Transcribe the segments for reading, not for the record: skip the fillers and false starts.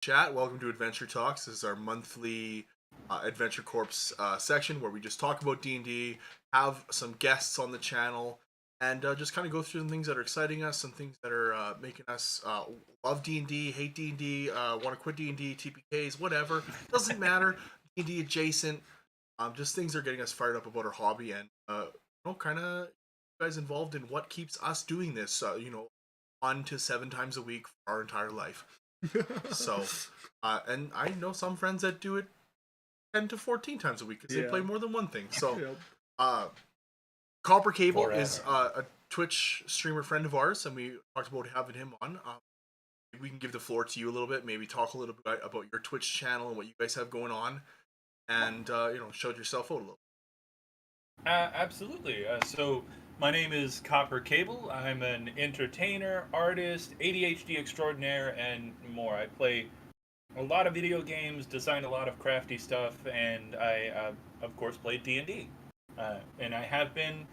chat. Welcome to Adventure Talks. This is our monthly Adventure Corps section where we just talk about D&D, have some guests on the channel, and just kind of go through some things that are exciting us, some things that are making us love D&D, hate D&D, want to quit D&D, TPKs, whatever. Doesn't matter. D&D adjacent. Just things that are getting us fired up about our hobby and kind of guys involved in what keeps us doing this. 1 to 7 times a week for our entire life. So, and I know some friends that do it 10 to 14 times a week because they play more than one thing. So, Copper Kabell is a Twitch streamer friend of ours, and we talked about having him on. We can give the floor to you a little bit, maybe talk a little bit about your Twitch channel and what you guys have going on, and show yourself out a little. Absolutely. So my name is Copper Kabell. I'm an entertainer, artist, ADHD extraordinaire, and more. I play a lot of video games, design a lot of crafty stuff, and I, of course, play D&D. And I have been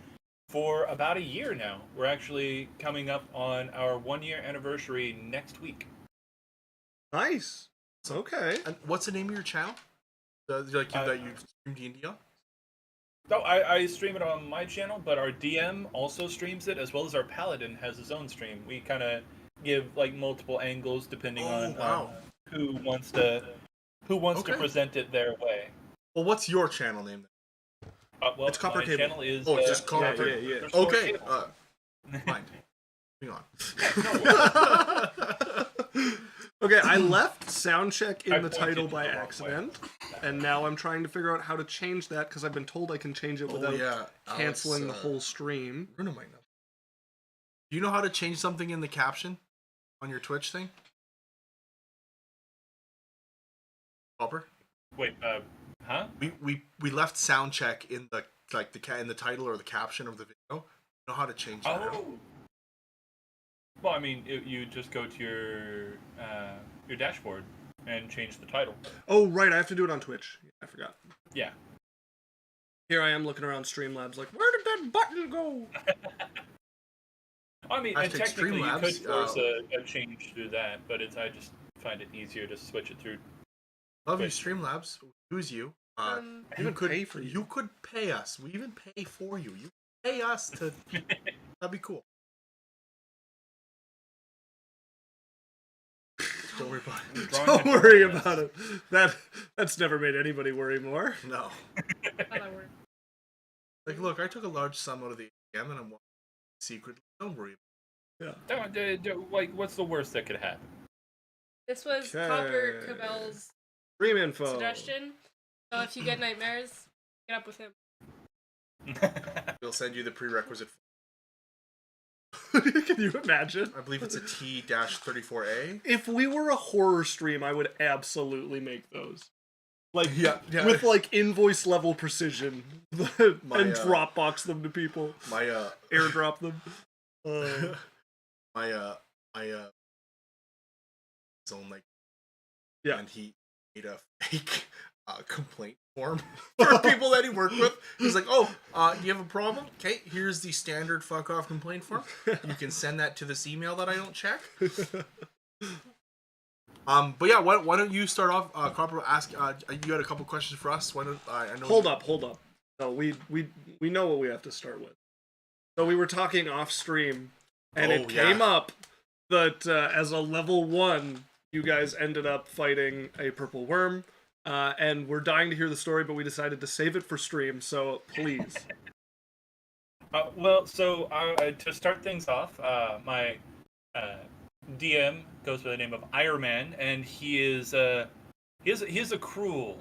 for about a year now. We're actually coming up on our 1-year anniversary next week. Nice. Okay. And what's the name of your channel? That you stream D&D on? So I stream it on my channel, but our DM also streams it, as well as our Paladin has his own stream. We kind of give like multiple angles depending on who wants to present it their way. Well, what's your channel name then? Well, it's Copper Kabell. Channel is it's just Copper. Yeah. Okay. Fine. Hang on. Okay, I left soundcheck in the title by accident, and now I'm trying to figure out how to change that because I've been told I can change it without canceling the whole stream. Bruno might know. Do you know how to change something in the caption on your Twitch thing? Copper? Wait, huh? We left soundcheck in the in the title or the caption of the video. You know how to change that? Oh. Well, I mean, you just go to your dashboard and change the title. Oh, right, I have to do it on Twitch. I forgot. Yeah. Here I am looking around Streamlabs like, where did that button go? I mean, and technically you could force a change through that, but I just find it easier to switch it through. Love you, Streamlabs. Who's you? You could pay us. We even pay for you. You pay us to. That'd be cool. Don't worry about it. Don't worry about it. That's never made anybody worry more. No. Like, look, I took a large sum out of the ATM and I'm secretly. Don't worry about it. Yeah. Like, what's the worst that could happen? This was Copper Kabell's stream info suggestion. So if you get nightmares, get up with him. We'll send you the prerequisite. Can you imagine? I believe it's a T-34A. If we were a horror stream, I would absolutely make those. Like, with like invoice level precision, and Dropbox them to people. Airdrop them. His own and he made a fake complaint form for people that he worked with. He's like, do you have a problem? Okay, here's the standard fuck off complaint form. You can send that to this email that I don't check. But yeah, why don't you start off? Copper, ask. You had a couple questions for us. Why don't I know? Hold up. No, we know what we have to start with. So we were talking off stream, and it came up that as a level 1, you guys ended up fighting a purple worm. And we're dying to hear the story, but we decided to save it for stream, so please. To start things off, my DM goes by the name of Ironman, and he is a cruel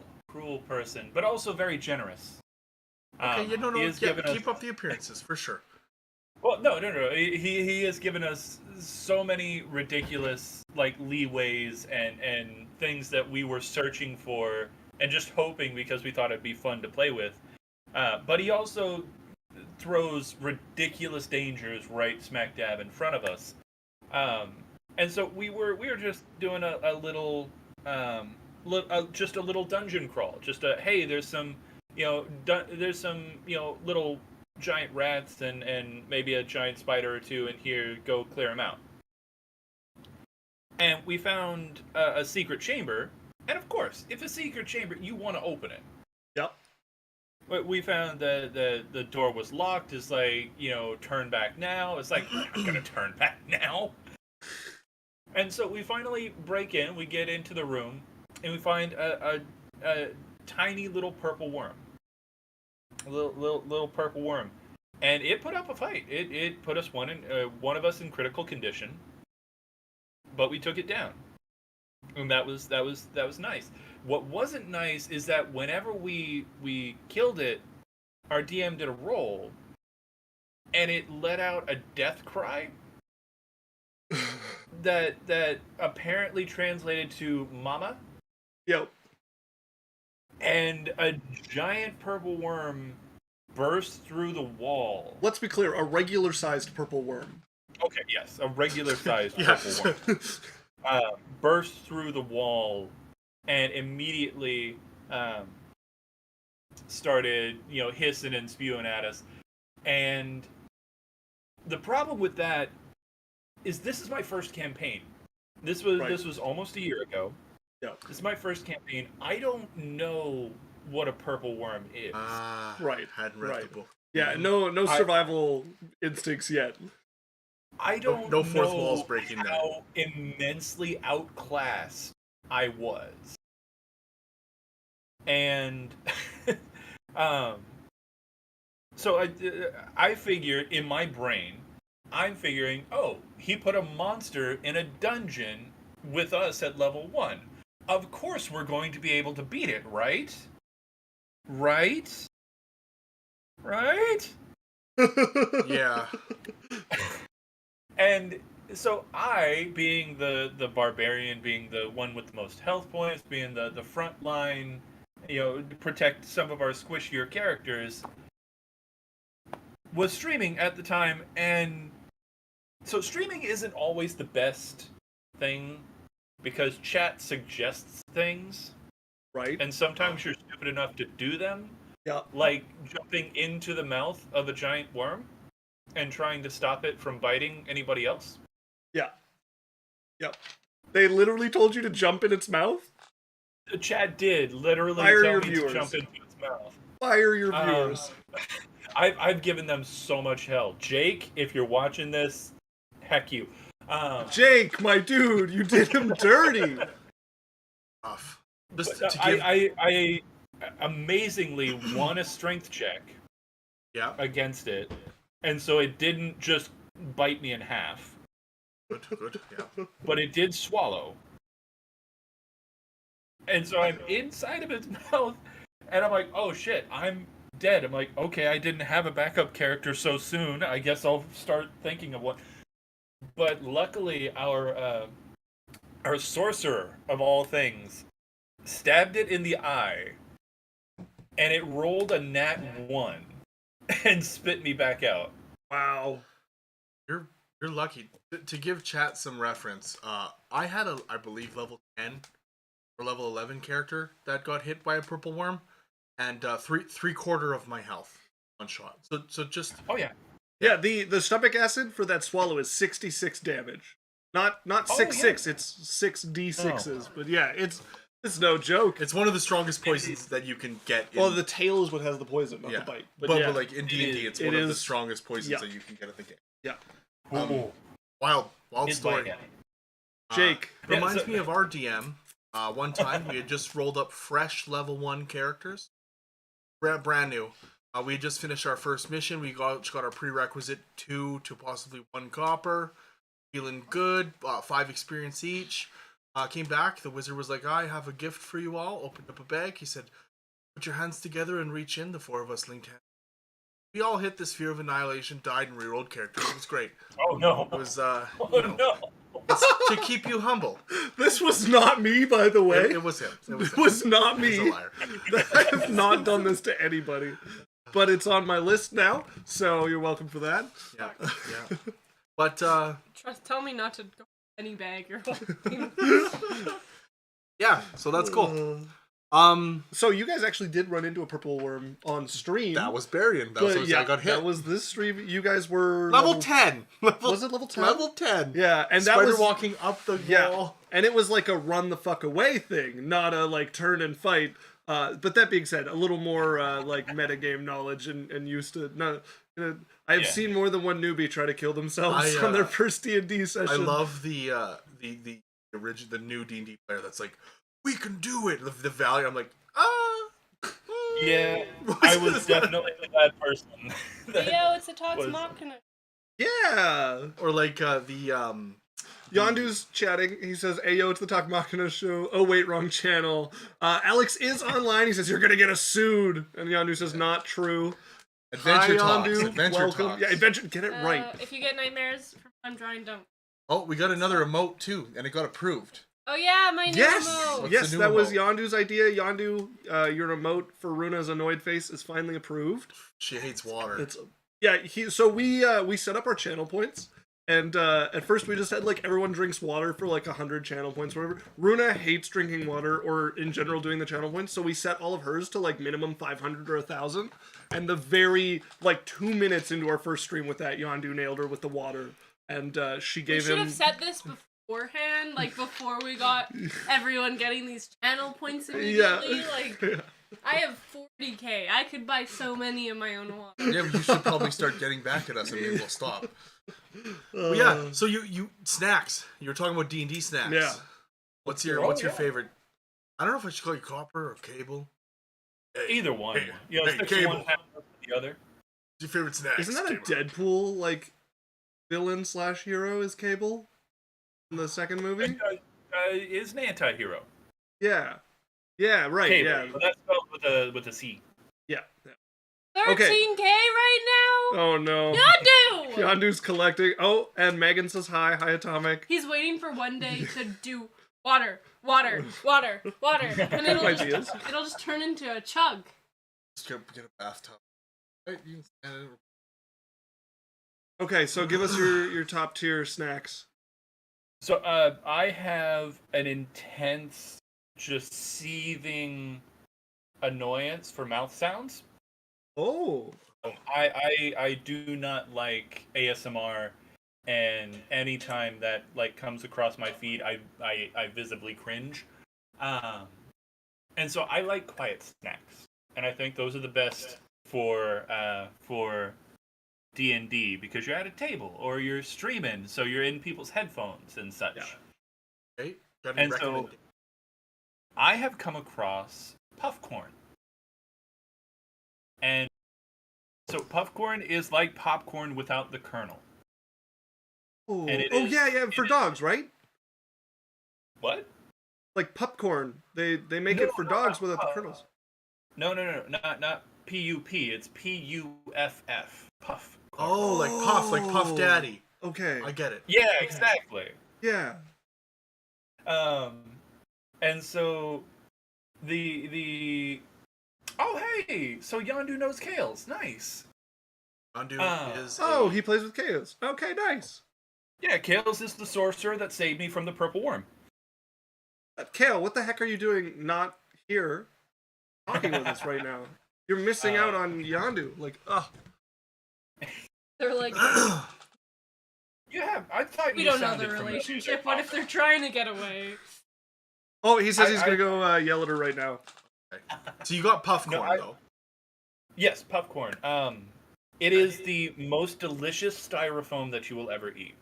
person, but also very generous. Okay, keep up the appearances, for sure. Well, no. He has given us so many ridiculous leeways and things that we were searching for and just hoping because we thought it'd be fun to play with. But he also throws ridiculous dangers right smack dab in front of us. And so we were just doing a little just a little dungeon crawl. Just there's some little giant rats and maybe a giant spider or two in here, go clear them out. and we found a secret chamber. And of course, if a secret chamber, you want to open it. Yep. But we found that the door was locked. It's like, turn back now. It's like, we're not going to turn back now. And so we finally break in. We get into the room, and we find a tiny little purple worm. A little purple worm. And it put up a fight. It put us one of us in critical condition. But we took it down. And that was nice. What wasn't nice is that whenever we killed it, our DM did a roll, and it let out a death cry that apparently translated to "mama." Yep. And a giant purple worm burst through the wall. Let's be clear, a regular-sized purple worm. Okay, yes, a regular-sized Yes. purple worm. Burst through the wall and immediately started, hissing and spewing at us. And the problem with that is this is my first campaign. This was almost a year ago. Yeah. This is my first campaign. I don't know what a purple worm is. Right. Hadn't read the book. Yeah, no survival instincts yet. I don't No fourth know walls breaking how immensely outclassed I was. And so I figured in my brain, I'm figuring, he put a monster in a dungeon with us at level 1. Of course we're going to be able to beat it, right? Right? Yeah. And so I, being the barbarian, being the one with the most health points, being the front line, to protect some of our squishier characters, was streaming at the time. And so streaming isn't always the best thing because chat suggests things. Right. And sometimes you're stupid enough to do them. Yeah. Like jumping into the mouth of a giant worm and trying to stop it from biting anybody else. Yeah. Yep. They literally told you to jump in its mouth? The chat did literally Fire tell your me viewers. to jump into its mouth. Fire your viewers. I've given them so much hell. Jake, if you're watching this, heck you. Jake, my dude, you did him dirty. Tough. Just But to give. I amazingly won a strength check Yeah. against it, and so it didn't just bite me in half, Good. Yeah. but it did swallow. And so I'm inside of its mouth, and I'm like, oh shit, I'm dead. I'm like, okay, I didn't have a backup character so soon. I guess I'll start thinking of one. But luckily, our sorcerer of all things stabbed it in the eye, and it rolled a nat 1 and spit me back out. Wow. You're lucky. To give chat some reference, I had I believe level 10 or level 11 character that got hit by a purple worm, and three quarter of my health one shot. So just Oh yeah. Yeah, the stomach acid for that swallow is 66 damage. Not Oh, 6, it's 6d6s. But yeah, it's no joke. it's one of the strongest poisons that you can get. Well, the tail is what has the poison, not yeah, the bite. but, But, yeah, like in D&D, it's it one of the is- strongest poisons yeah. that you can get at the game. yeah. Wild His story. bite. Jake. Reminds so- me of our DM. One time we had just rolled up fresh level 1 characters, brand new. We had just finished our first mission. We got our prerequisite 2 to possibly 1 copper. Feeling good. 5 experience each. Came back. The wizard was like, "I have a gift for you all." Opened up a bag. He said, "Put your hands together and reach in." The 4 of us linked hands. We all hit the sphere of annihilation, died, and rerolled characters. It was great. Oh no. It was Oh no. it's to keep you humble. This was not me, by the way. It was him. It was not He's me. a liar. I have not done this to anybody. But it's on my list now, so you're welcome for that. Yeah. But Tell me not to go any bag you're holding. yeah, so that's cool. So you guys actually did run into a purple worm on stream. That was Barian. That was but, I got hit. That was this stream. You guys were level 10. Was it level 10? Level 10. Yeah, and Spider that was walking up the wall. and it was like a run the fuck away thing, not a like turn and fight. But that being said, a little more like metagame knowledge and used to no. I've seen more than one newbie try to kill themselves on their first D&D session. I love the original, the new D&D player that's like, we can do it. The value. I'm like, Yeah, I was definitely that person. Yo, it's a Tox Machina. Yeah. Or like the Yondu's chatting. He says, "Ayo, it's the Talk Machina show." Oh wait, wrong channel. Alex is online. He says, "You're gonna get us sued," and Yondu says, "Not true." Adventure Hi, Talks. Yondu. Adventure Welcome. Talks. Yeah, adventure. Get it right. If you get nightmares from I'm drawing, don't. Oh, we got another emote too, and it got approved. Oh yeah, my new Yes, emote. yes, the new that was emote? Yondu's idea. Yondu, your emote for Runa's annoyed face is finally approved. She hates water. It's So we set up our channel points, and at first we just had like everyone drinks water for like 100 channel points, or whatever. Runa hates drinking water or in general doing the channel points, so we set all of hers to like minimum 500 or 1,000. And the very like 2 minutes into our first stream with that, Yondu nailed her with the water, and she We gave should him. have said this beforehand, like before we got everyone getting these channel points immediately. Like, I have 40k. I could buy so many of my own water. Yeah, but you should probably start getting back at us, and maybe we'll stop. But yeah, so you snacks. You were talking about D&D snacks. Yeah. What's your favorite? I don't know if I should call you Copper or Cable. Either one. Hey, You know, hey, stick Cable. to one half or the other. What's your favorite snack? Isn't that a Deadpool like villain / hero? Is Cable in the second movie? Is an anti-hero. Yeah, right. Cable, Yeah, but that's spelled with a C. yeah. 13k right now? Oh no. Yondu! Yondu's collecting. Oh, and Megan says hi. Hi, Atomic. He's waiting for one day to do water, and Ideas. it'll just turn into a chug. Just get a bathtub. Right, you can stand it. Okay, so give us your top tier snacks. So I have an intense, just seething annoyance for mouth sounds. Oh. I do not like ASMR, and anytime that like comes across my feed, I visibly cringe. And so I like quiet snacks, and I think those are the best for D&D because you're at a table or you're streaming, so you're in people's headphones and such. Yeah. Okay. Got any And so recommendation? I have come across puffcorn. And so puffcorn is like popcorn without the kernel. Oh, And it oh is- yeah, for it dogs, right? What? Like popcorn. They make it for dogs without the kernels. No, not P-U-P. It's P-U-F-F. Puff. Oh, like Puff Daddy. Okay. I get it. Yeah, exactly. Yeah. And so the oh hey, so Yondu knows Kales. Nice. Undo is. Oh, he plays with chaos. Okay, nice. Yeah, Kales is the sorcerer that saved me from the purple worm. Kale, what the heck are you doing not here talking with us right now? You're missing out on Yondu. Like, ugh. They're like, Yeah, I thought we you don't know sounded the familiar. relationship. What if they're trying to get away? Oh, he says he's I- gonna go yell at her right now. So you got Puffcorn No, though. Yes, puffcorn. It is the most delicious styrofoam that you will ever eat.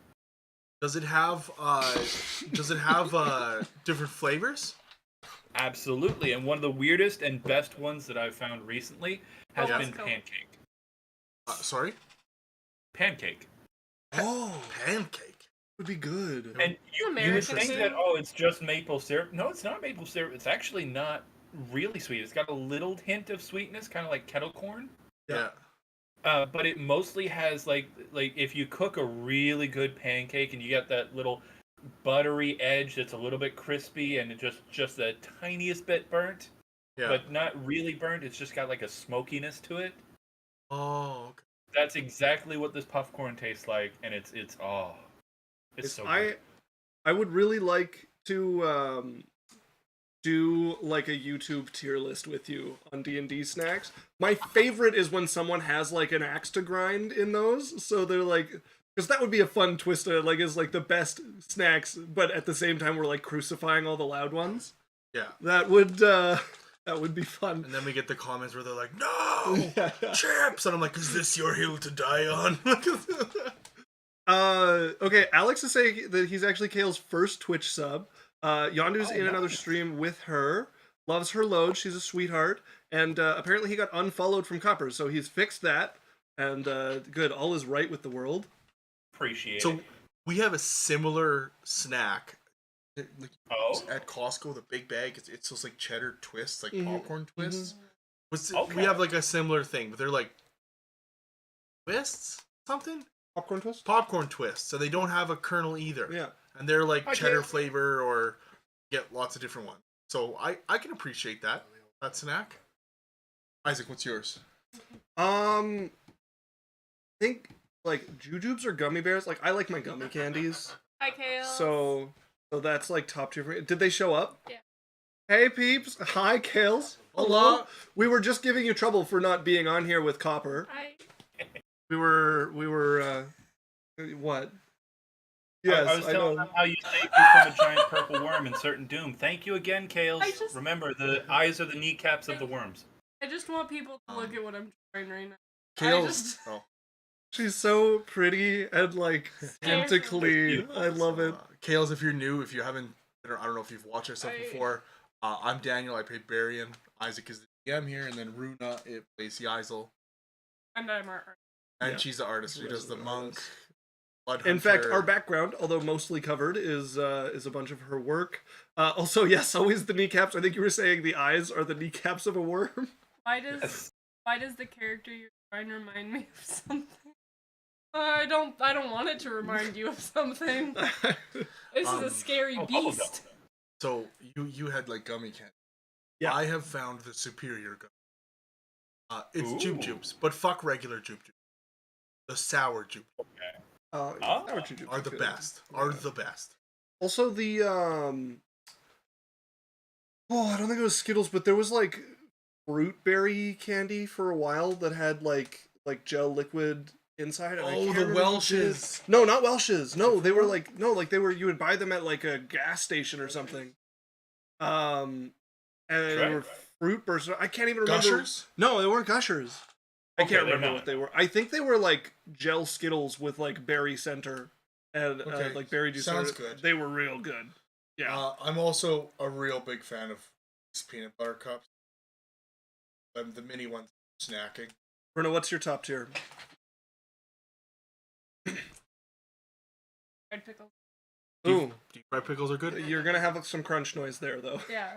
Does it have different flavors? Absolutely, and one of the weirdest and best ones that I've found recently has Yeah. been pancake. Sorry? Pancake. Oh, Pancake. would be good. And you would American think thing? that, oh, it's just maple syrup. No, it's not maple syrup. It's actually not really sweet. It's got a little hint of sweetness, kind of like kettle corn. Yeah. But it mostly has like if you cook a really good pancake and you get that little buttery edge that's a little bit crispy and it just the tiniest bit burnt, Yeah. but not really burnt. It's just got like a smokiness to it. Oh, okay. That's exactly what this puffcorn tastes like, and it's so good. I would really like to do like a YouTube tier list with you on D&D snacks. My favorite is when someone has like an axe to grind in those, so they're like, because that would be a fun twist to like is like the best snacks, but at the same time we're like crucifying all the loud ones. Yeah. That would be fun. And then we get the comments where they're like, "No, chips," and I'm like, "Is this your hill to die on?" Okay, Alex is saying that he's actually Kale's first Twitch sub. Yondu's in another stream with her. Loves her load. She's a sweetheart. And apparently he got unfollowed from Copper, so he's fixed that. And good, all is right with the world. Appreciate it. So we have a similar snack. Like, Oh. at Costco, the big bag, it's those like cheddar twists, like Mhm. popcorn twists. Okay. We have like a similar thing, but they're like twists, something Popcorn twist? popcorn twists, so they don't have a kernel either. Yeah. And they're like Okay. cheddar flavor, or get lots of different ones. So I can appreciate that snack. Isaac, what's yours? I think like jujubes or gummy bears. Like I like my gummy candies. Hi, Kale. So that's like top tier for me. Did they show up? Yeah. Hey peeps. Hi Kales. Hello. We were just giving you trouble for not being on here with Copper. We were what? Yes, I was telling know. them how you saved me from a giant purple worm in certain Doom. Thank you again, Kales. Remember, the eyes are the kneecaps of the worms. I just want people to look at what I'm trying right now. Kales. She's so pretty and like authentically. I love it. Kales, if you're new, if you haven't, I don't know if you've watched our stuff before. I'm Daniel. I play Barian. Isaac is the DM here, and then Runa plays Yaisel. And I'm art. And she's the artist. She does the monk. In fact, our background, although mostly covered, is a bunch of her work. Also, yes, always the kneecaps. I think you were saying the eyes are the kneecaps of a worm. Why does the character you're trying to remind me of something? I don't want it to remind you of something. This is a scary beast. So you had like gummy candy. Yeah. I have found the superior gummy. It's Ooh. jujubes, but fuck regular jujubes. The sour jujubes Sour jujubes are the good. best. Are the best. Also the I don't think it was Skittles, but there was like fruit berry candy for a while that had like gel liquid inside. And I can't The remember what it Welshes. is. No, not Welshes. No, they were like you would buy them at like a gas station or something. And they were fruit bursts. I can't even remember. Gushers? No, they weren't Gushers. I Okay, can't they're remember not. what they were. I think they were like gel Skittles with like berry center and like berry juice. Sounds good. They were real good. Yeah. I'm also a real big fan of these peanut butter cups. The mini ones for snacking. Bruno, what's your top tier? Red pickle. Ooh, Deep fried pickles are good. you're gonna have some crunch noise there, though. Yeah.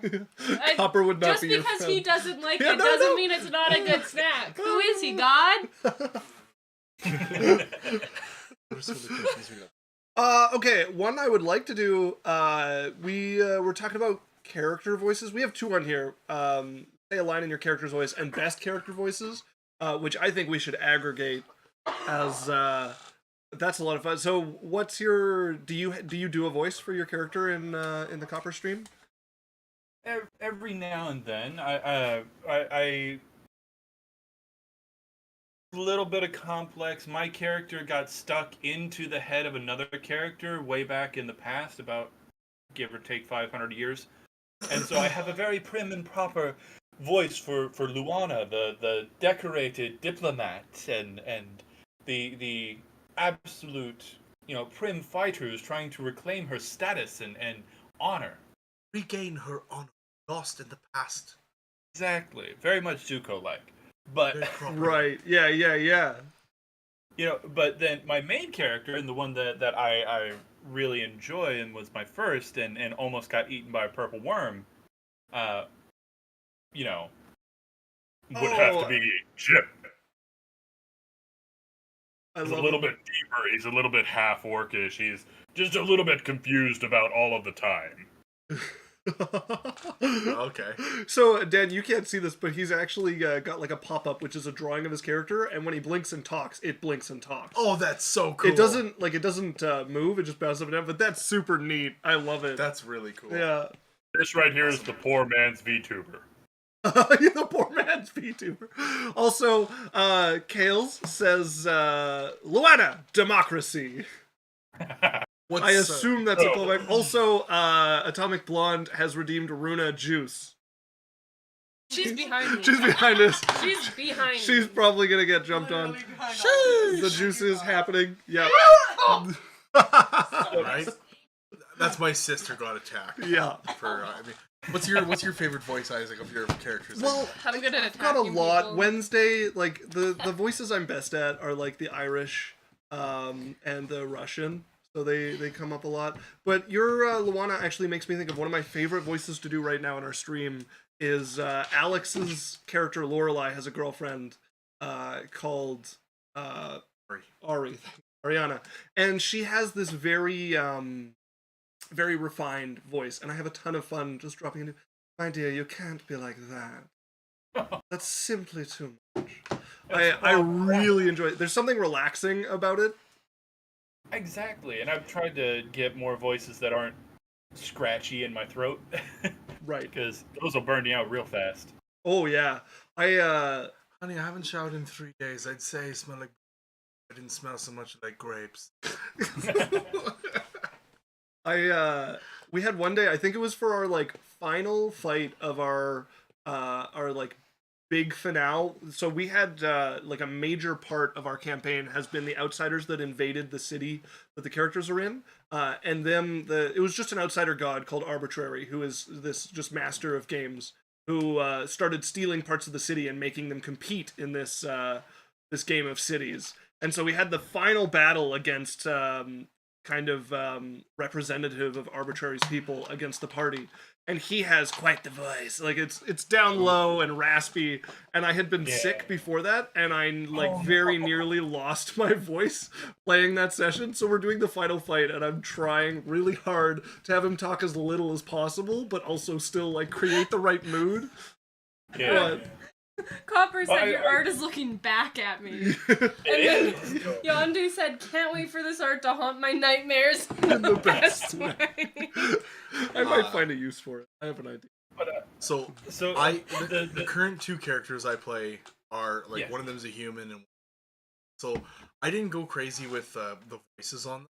Copper would not Just be your because friend. he doesn't like Yeah, it no, doesn't no. mean it's not a good snack. Who is he, God? Okay, one I would like to do. We were talking about character voices. We have two on here. Say a line in your character's voice and best character voices, which I think we should aggregate as. That's a lot of fun. So, what's your? Do you do a voice for your character in the Copper stream? Every now and then, I a little bit of complex. My character got stuck into the head of another character way back in the past, about give or take 500 years, and so I have a very prim and proper voice for Luana, the decorated diplomat, and the absolute prim fighter who's trying to reclaim her status and honor. Regain her honor lost in the past. Exactly, very much Zuko-like. But Very proper. Right. Yeah. But then my main character, and the one that I really enjoy and was my first, and almost got eaten by a purple worm, would have to be Chip. He's a little bit deeper. He's a little bit half orcish. He's just a little bit confused about all of the time. Okay. So, Dan, you can't see this, but he's actually got like a pop-up, which is a drawing of his character, and when he blinks and talks, it blinks and talks. Oh, that's so cool. It doesn't move, it just bounces up and down, but that's super neat. I love it. That's really cool. Yeah. This right here is the poor man's VTuber. You're the poor man's VTuber. Also, Kales says, Luana, democracy. I assume that's a callback. Also, Atomic Blonde has redeemed Runa Juice. She's behind me. She's behind us. She's behind me. She's probably gonna get jumped on. The juice is happening. Yep. Right? That's my sister got attacked. Yeah. For I mean, what's your favorite voice, Isaac, of your characters? Well, I'm good at I've got a lot. people. Wednesday, like the voices I'm best at are like the Irish, and the Russian. So they come up a lot. But your Luana actually makes me think of one of my favorite voices to do right now in our stream is Alex's character Lorelai has a girlfriend called Ari, Ariana, and she has this very very refined voice, and I have a ton of fun just dropping into, my dear, you can't be like that. That's simply too much. I really enjoy it. There's something relaxing about it. Exactly, and I've tried to get more voices that aren't scratchy in my throat. Right. Because those will burn you out real fast. Oh yeah. Honey, I haven't showered in 3 days. I'd say I smell like. I didn't smell so much like grapes. We had one day, I think it was for our like final fight of our like big finale. So we had like a major part of our campaign has been the outsiders that invaded the city that the characters are in, and it was just an outsider god called Arbitrary, who is this just master of games, who started stealing parts of the city and making them compete in this this game of cities. And so we had the final battle against kind of representative of Arbitrary's people against the party, and he has quite the voice. Like it's down low and raspy, and I had been sick before that, and I like very nearly lost my voice playing that session. So we're doing the final fight, and I'm trying really hard to have him talk as little as possible, but also still like create the right mood. Yeah. Copper said your art is looking back at me. And then Yondu said, can't wait for this art to haunt my nightmares in the best way. I might find a use for it. I have an idea. But, So the current two characters I play are like one of them is a human, and so I didn't go crazy with the voices on them.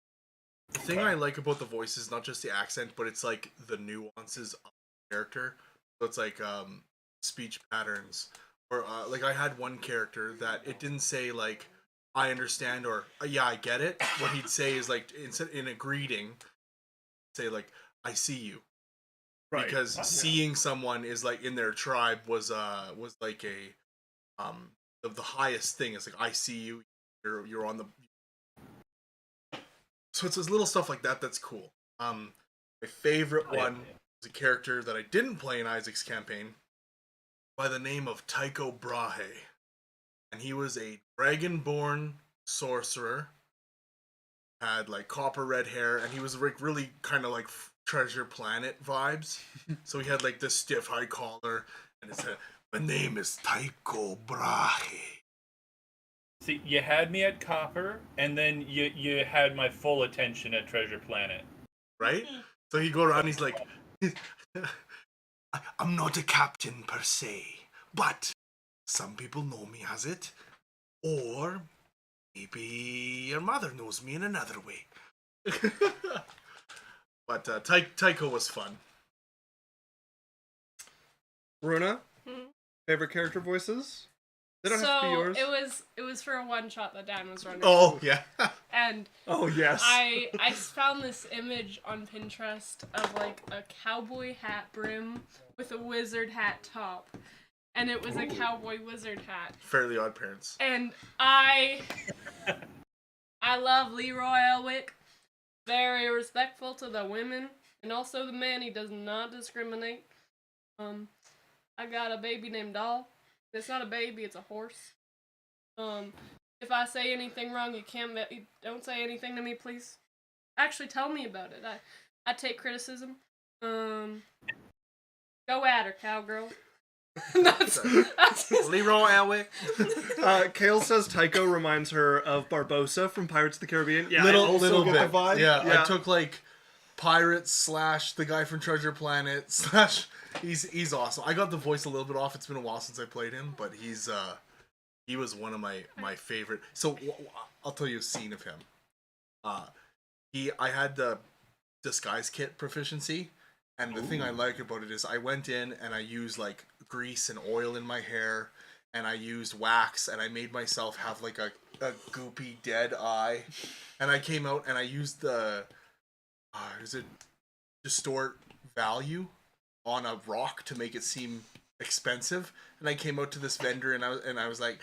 The thing I like about the voices, not just the accent, but it's like the nuances of the character. So it's like speech patterns. Or like I had one character that it didn't say like I understand or yeah I get it. What he'd say is like instead in a greeting, say like I see you, right? Because seeing someone is like in their tribe was like a the highest thing. It's like I see you, you're on the. So it's this little stuff like that that's cool. My favorite one is a character that I didn't play in Isaac's campaign, by the name of Tycho Brahe, and he was a dragonborn sorcerer, had like copper red hair, and he was like really kind of like Treasure Planet vibes. So he had like this stiff high collar, and it said, "My name is Tycho Brahe." See, you had me at Copper, and then you had my full attention at Treasure Planet. Right? So he'd go around, he's like, I'm not a captain per se, but some people know me as it, or maybe your mother knows me in another way. But Tycho was fun. Runa, favorite character voices? They don't have to be yours. It was for a one shot that Dan was running. Oh yeah. And yes. I found this image on Pinterest of like a cowboy hat brim with a wizard hat top, and it was a cowboy wizard hat. Fairly Odd Parents. And I love Leroy Elwick. Very respectful to the women and also the men. He does not discriminate. I got a baby named Doll. It's not a baby, it's a horse. If I say anything wrong, you don't say anything to me, please. Actually, tell me about it. I take criticism. Go at her, cowgirl. that's Leroy Elwick. Kale says Tycho reminds her of Barbossa from Pirates of the Caribbean. Yeah, little bit. The vibe. Yeah, I took like pirate slash the guy from Treasure Planet / he's awesome. I got the voice a little bit off. It's been a while since I played him, but he was one of my favorite. So I'll tell you a scene of him. I had the disguise kit proficiency, and the thing I like about it is I went in and I used like grease and oil in my hair, and I used wax, and I made myself have like a goopy dead eye, and I came out and I used the is it distort value on a rock to make it seem expensive, and I came out to this vendor and I was like,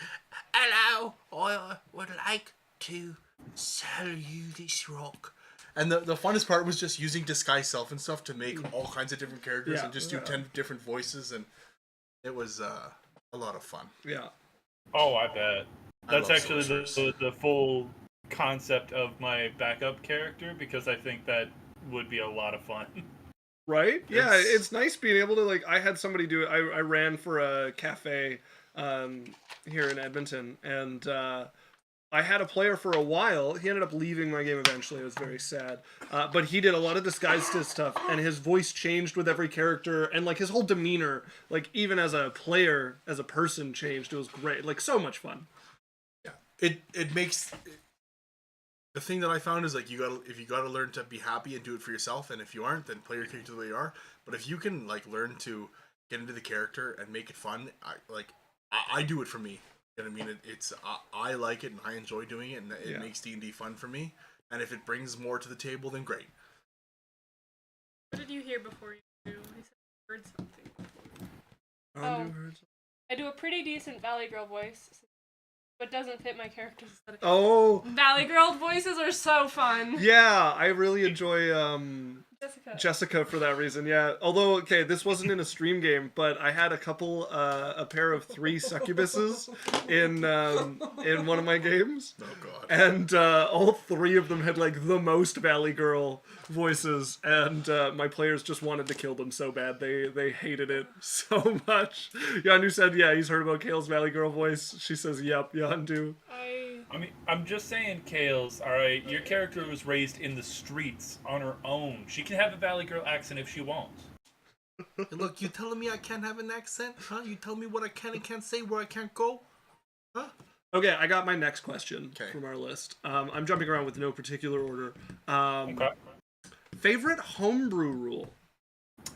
"Hello, I would like to sell you this rock." And the funnest part was just using disguise self and stuff to make all kinds of different characters and just do 10 different voices, and it was a lot of fun. Yeah. Oh, I bet. That's actually sorcerers. the full concept of my backup character, because I think that would be a lot of fun. Right? Yeah, It's- it's nice being able to, like, I had somebody do it. I ran for a cafe here in Edmonton, and I had a player for a while. He ended up leaving my game eventually. It was very sad. But he did a lot of disguise stuff, and his voice changed with every character, and, like, his whole demeanor, like, even as a player, as a person, changed. It was great. Like, so much fun. Yeah, it makes the thing that I found is like you gotta learn to be happy and do it for yourself, and if you aren't, then play your character the way you are. But if you can like learn to get into the character and make it fun, I do it for me. You know what I mean? I like it and I enjoy doing it, and it makes D&D fun for me. And if it brings more to the table, then great. What did you hear before you do? I said you heard something. I do a pretty decent Valley Girl voice, but doesn't fit my character's aesthetic. Oh, Valley Girl voices are so fun. yeah, I really enjoy Jessica for that reason, yeah. Although, okay, this wasn't in a stream game, but I had a pair of 3 succubuses in one of my games, Oh god. and all 3 of them had like the most Valley Girl voices, and my players just wanted to kill them so bad. They hated it so much. Yandu said, yeah, he's heard about Kale's Valley Girl voice. She says, yep, Yandu. I mean, I'm just saying, Kales, alright, your character was raised in the streets on her own. She can have a Valley Girl accent if she wants. Look, you telling me I can't have an accent? Huh? You tell me what I can and can't say, where I can't go? Huh? Okay, I got my next question Okay. from our list. I'm jumping around with no particular order. Okay. Favorite homebrew rule?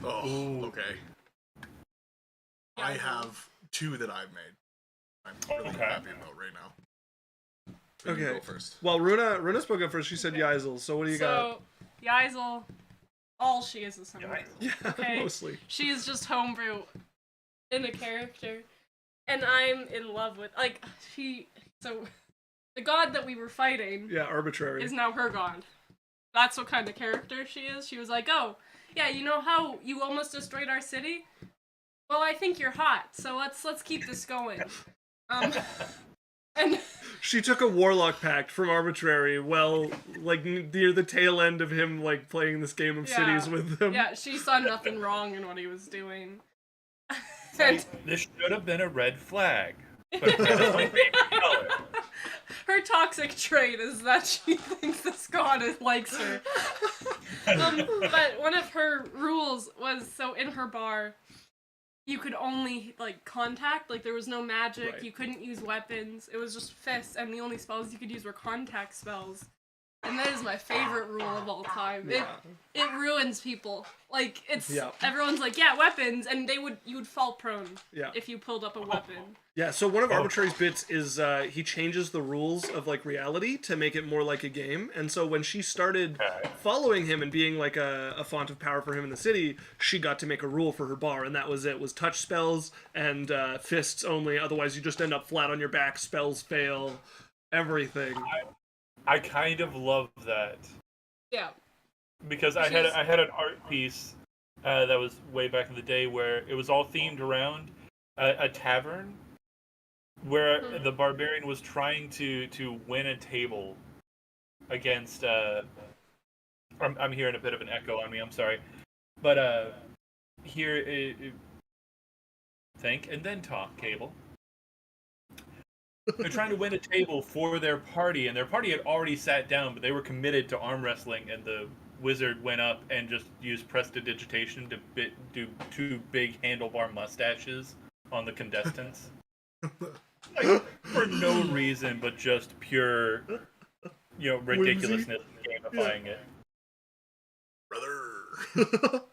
Oh, Ooh. okay. I have 2 that I've made. I'm really Okay. happy about right now. But you Okay. go first. Well, Runa spoke up first. She said Yeisel. So what do you got? So, Yeisel, all she is homebrew. Yeah, Okay. mostly. She is just homebrew in a character. And I'm in love with, like, so, the god that we were fighting Yeah, arbitrary. is now her god. That's what kind of character she is. She was like, oh, yeah, you know how you almost destroyed our city? Well, I think you're hot, so let's keep this going. And She took a warlock pact from arbitrary. Well, like near the tail end of him, like playing this game of Yeah. cities with them. yeah, she saw nothing wrong in what he was doing. And This should have been a red flag. But red is my favorite color. her toxic trait is that she thinks this god likes her. But one of her rules was, so in her bar, you could only, like, contact, like, there was no magic, Right. you couldn't use weapons, it was just fists, and the only spells you could use were contact spells. And that is my favorite rule of all time. Yeah. It ruins people. Like, it's, Yeah. everyone's like, yeah, weapons, and you would fall prone Yeah. if you pulled up a weapon. Yeah, so one of Arbitrary's bits is he changes the rules of like reality to make it more like a game. And so when she started following him and being like a font of power for him in the city, she got to make a rule for her bar, and that was it. Was touch spells and fists only. Otherwise, you just end up flat on your back. Spells fail. Everything. I kind of love that. Yeah. Because I had an art piece that was way back in the day where it was all themed around a tavern where the barbarian was trying to win a table against I'm hearing a bit of an echo on me, I'm sorry. But here think and then talk, Cable. They're trying to win a table for their party, and their party had already sat down, but they were committed to arm wrestling and the wizard went up and just used prestidigitation to do 2 big handlebar mustaches on the contestants. Like, for no reason, but just pure, ridiculousness gamifying it. Brother.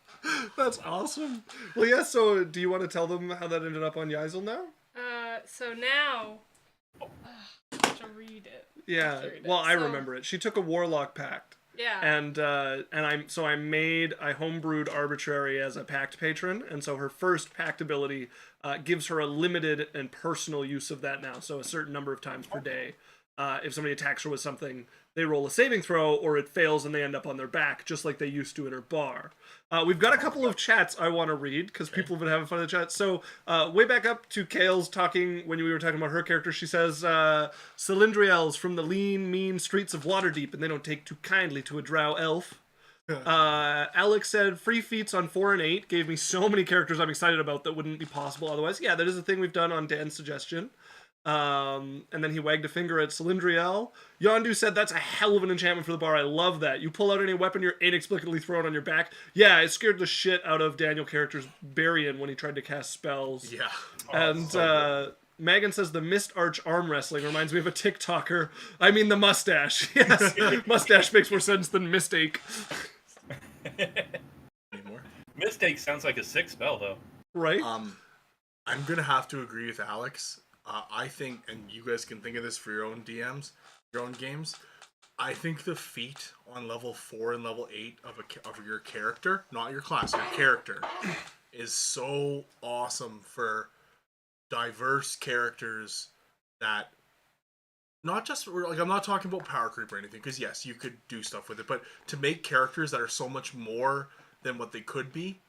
That's awesome. Well, yeah, so do you want to tell them how that ended up on Yaisel now? So now... I have to read it. Yeah, well, I remember it. She took a Warlock Pact. Yeah. And I homebrewed Arbitrary as a Pact patron, and so her first Pact ability gives her a limited and personal use of that now, so a certain number of times per day. If somebody attacks her with something, they roll a saving throw, or it fails and they end up on their back, just like they used to in her bar. We've got a couple of chats I want to read, because people have been having fun in the chat. So, way back up to Kale's talking, when we were talking about her character, she says, Cylindriels from the lean, mean streets of Waterdeep, and they don't take too kindly to a drow elf. Alex said, free feats on 4 and 8 gave me so many characters I'm excited about that wouldn't be possible otherwise. Yeah, that is a thing we've done on Dan's suggestion. And then he wagged a finger at Cylindriel. Yondu said, that's a hell of an enchantment for the bar. I love that. You pull out any weapon you're inexplicably thrown on your back. Yeah, it scared the shit out of Daniel character's Barian when he tried to cast spells. Yeah. And so Megan says the Mist Arch arm wrestling reminds me of a TikToker. I mean the mustache. Yes, mustache makes more sense than mistake. Anymore? Mistake sounds like a sick spell, though. Right? I'm gonna have to agree with Alex. I think, and you guys can think of this for your own DMs, your own games. I think the feat on level 4 and level 8 of your character, not your class, your character, is so awesome for diverse characters that not just like, I'm not talking about power creep or anything, because yes, you could do stuff with it, but to make characters that are so much more than what they could be,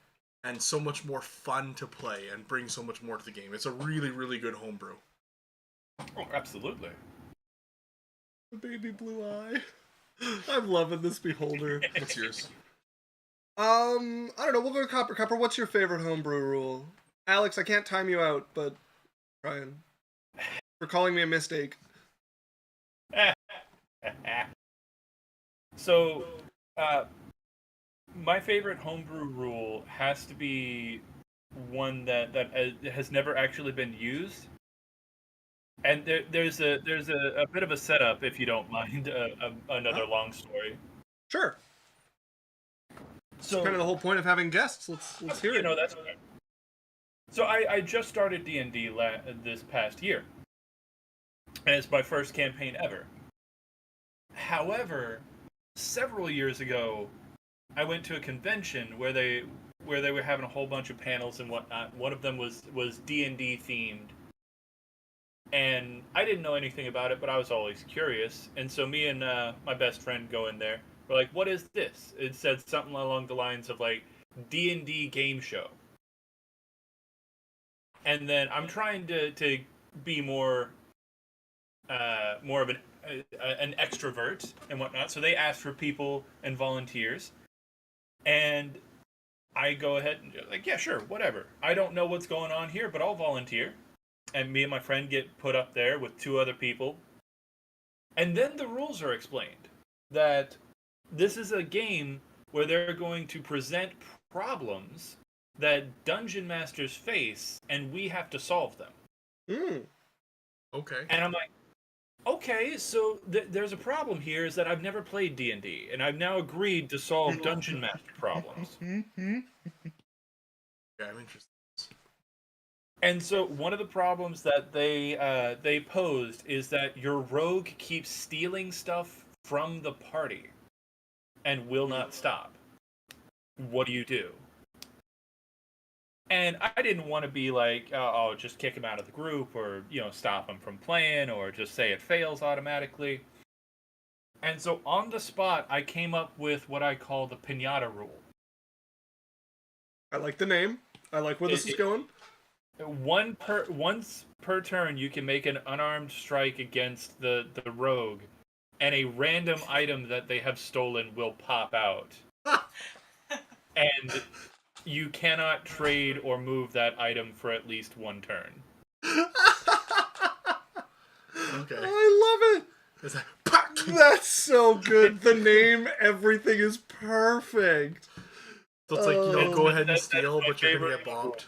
and so much more fun to play, and bring so much more to the game. It's a really, really good homebrew. Oh, absolutely. Baby blue eye. I'm loving this beholder. What's yours? I don't know. We'll go to Copper. Copper, what's your favorite homebrew rule? Alex, I can't time you out, but Ryan, for calling me a mistake. So, my favorite homebrew rule has to be one that has never actually been used, and there's a bit of a setup, if you don't mind, another long story. Sure. So It's kind of the whole point of having guests. Let's hear it. That's okay. So I just started D&D this past year, and it's my first campaign ever. However, several years ago, I went to a convention where they were having a whole bunch of panels and whatnot. One of them was D&D themed, and I didn't know anything about it, but I was always curious. And so me and my best friend go in there. We're like, "What is this?" It said something along the lines of like D&D game show. And then I'm trying to be more of an extrovert and whatnot. So they asked for people and volunteers. And I go ahead and like, yeah, sure, whatever. I don't know what's going on here, but I'll volunteer. And me and my friend get put up there with 2 other people. And then the rules are explained. That this is a game where they're going to present problems that dungeon masters face, and we have to solve them. Okay. And I'm like, okay, so there's a problem here, is that I've never played D&D, and I've now agreed to solve dungeon master problems. Yeah, I'm interested. And so one of the problems that they posed is that your rogue keeps stealing stuff from the party and will not stop. What do you do? And I didn't want to be like, oh, just kick him out of the group, or, stop him from playing, or just say it fails automatically. And so on the spot, I came up with what I call the piñata rule. I like the name. I like where this is going. Once per turn, you can make an unarmed strike against the rogue, and a random item that they have stolen will pop out. And you cannot trade or move that item for at least 1 turn. Okay. I love it. It's like, That's so good. The name, everything is Perfect. So it's like, Oh. go ahead and That's steal, my but you're gonna favorite get bonked.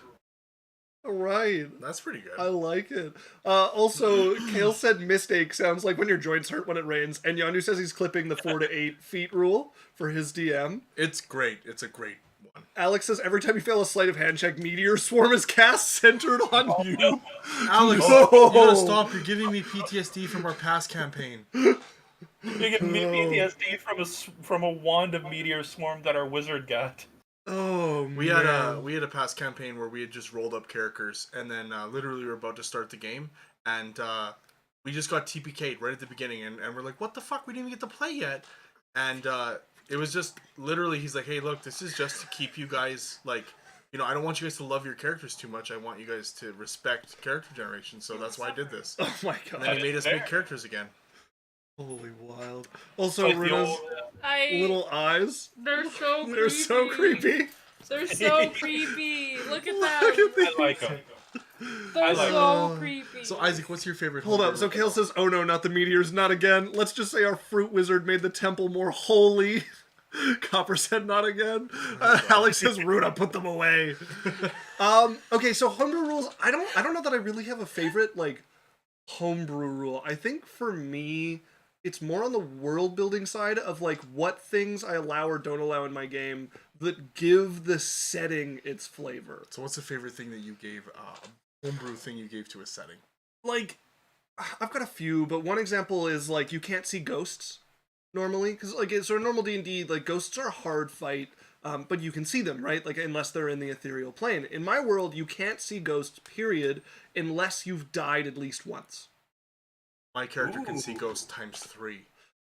Right. That's pretty good. I like it. Also, Kale said mistake sounds like when your joints hurt when it rains, and Yondu says he's clipping the 4 to 8 feet rule for his DM. It's great. It's a great one. Alex says every time you fail a sleight of hand check, Meteor Swarm is cast centered on you. no. Alex, No. you gotta stop. You're giving me PTSD from our past campaign. You get PTSD from a wand of meteor swarm that our wizard got. Oh, We man. had a past campaign where we had just rolled up characters, and then literally we were about to start the game, and we just got TPK'd right at the beginning, and we're like, what the fuck? We didn't even get to play yet. And it was just literally, he's like, hey, look, this is just to keep you guys, like, I don't want you guys to love your characters too much. I want you guys to respect character generation, so that's why I did this. Oh my And then god. he made us make characters again. Holy wild. Also, Like the Runa's old, little eyes. They're so creepy. They're so creepy. They're so creepy. Look at Look them. at these. I like them. They're I like so creepy. So, Isaac, what's your favorite? Hold up. homebrew? So Kale says, oh no, not the meteors, not again. Let's just say our fruit wizard made the temple more holy. Copper said not again. Alex says, Runa, put them away. Okay, so homebrew rules. I don't know that I really have a favorite, like, homebrew rule. I think for me, it's more on the world building side of, like, what things I allow or don't allow in my game that give the setting its flavor. So, what's the favorite thing that you gave? Homebrew thing you gave to a setting? Like, I've got a few, but one example is, like, you can't see ghosts normally, because, like, so in normal D&D, like, ghosts are a hard fight, but you can see them, right? Like, unless they're in the ethereal plane. In my world, you can't see ghosts, period, unless you've died at least once. My character can Ooh. see ghosts times 3.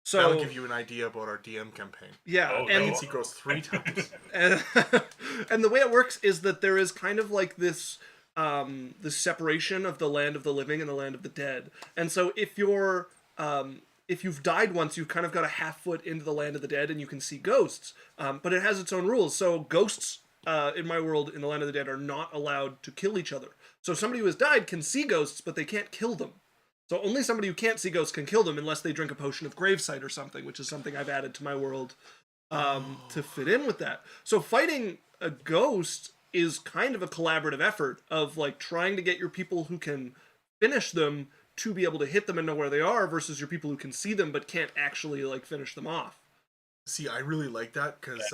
So That'll give you an idea about our DM campaign. yeah, Oh, I and can see ghosts 3 times. and the way it works is that there is kind of like this this separation of the land of the living and the land of the dead. And so if you've died once, you've kind of got a half foot into the land of the dead and you can see ghosts. But it has its own rules. So ghosts in my world in the land of the dead are not allowed to kill each other. So somebody who has died can see ghosts, but they can't kill them. So only somebody who can't see ghosts can kill them unless they drink a potion of gravesight or something, which is something I've added to my world to fit in with that. So fighting a ghost is kind of a collaborative effort of like trying to get your people who can finish them to be able to hit them and know where they are versus your people who can see them but can't actually like finish them off. See, I really like that because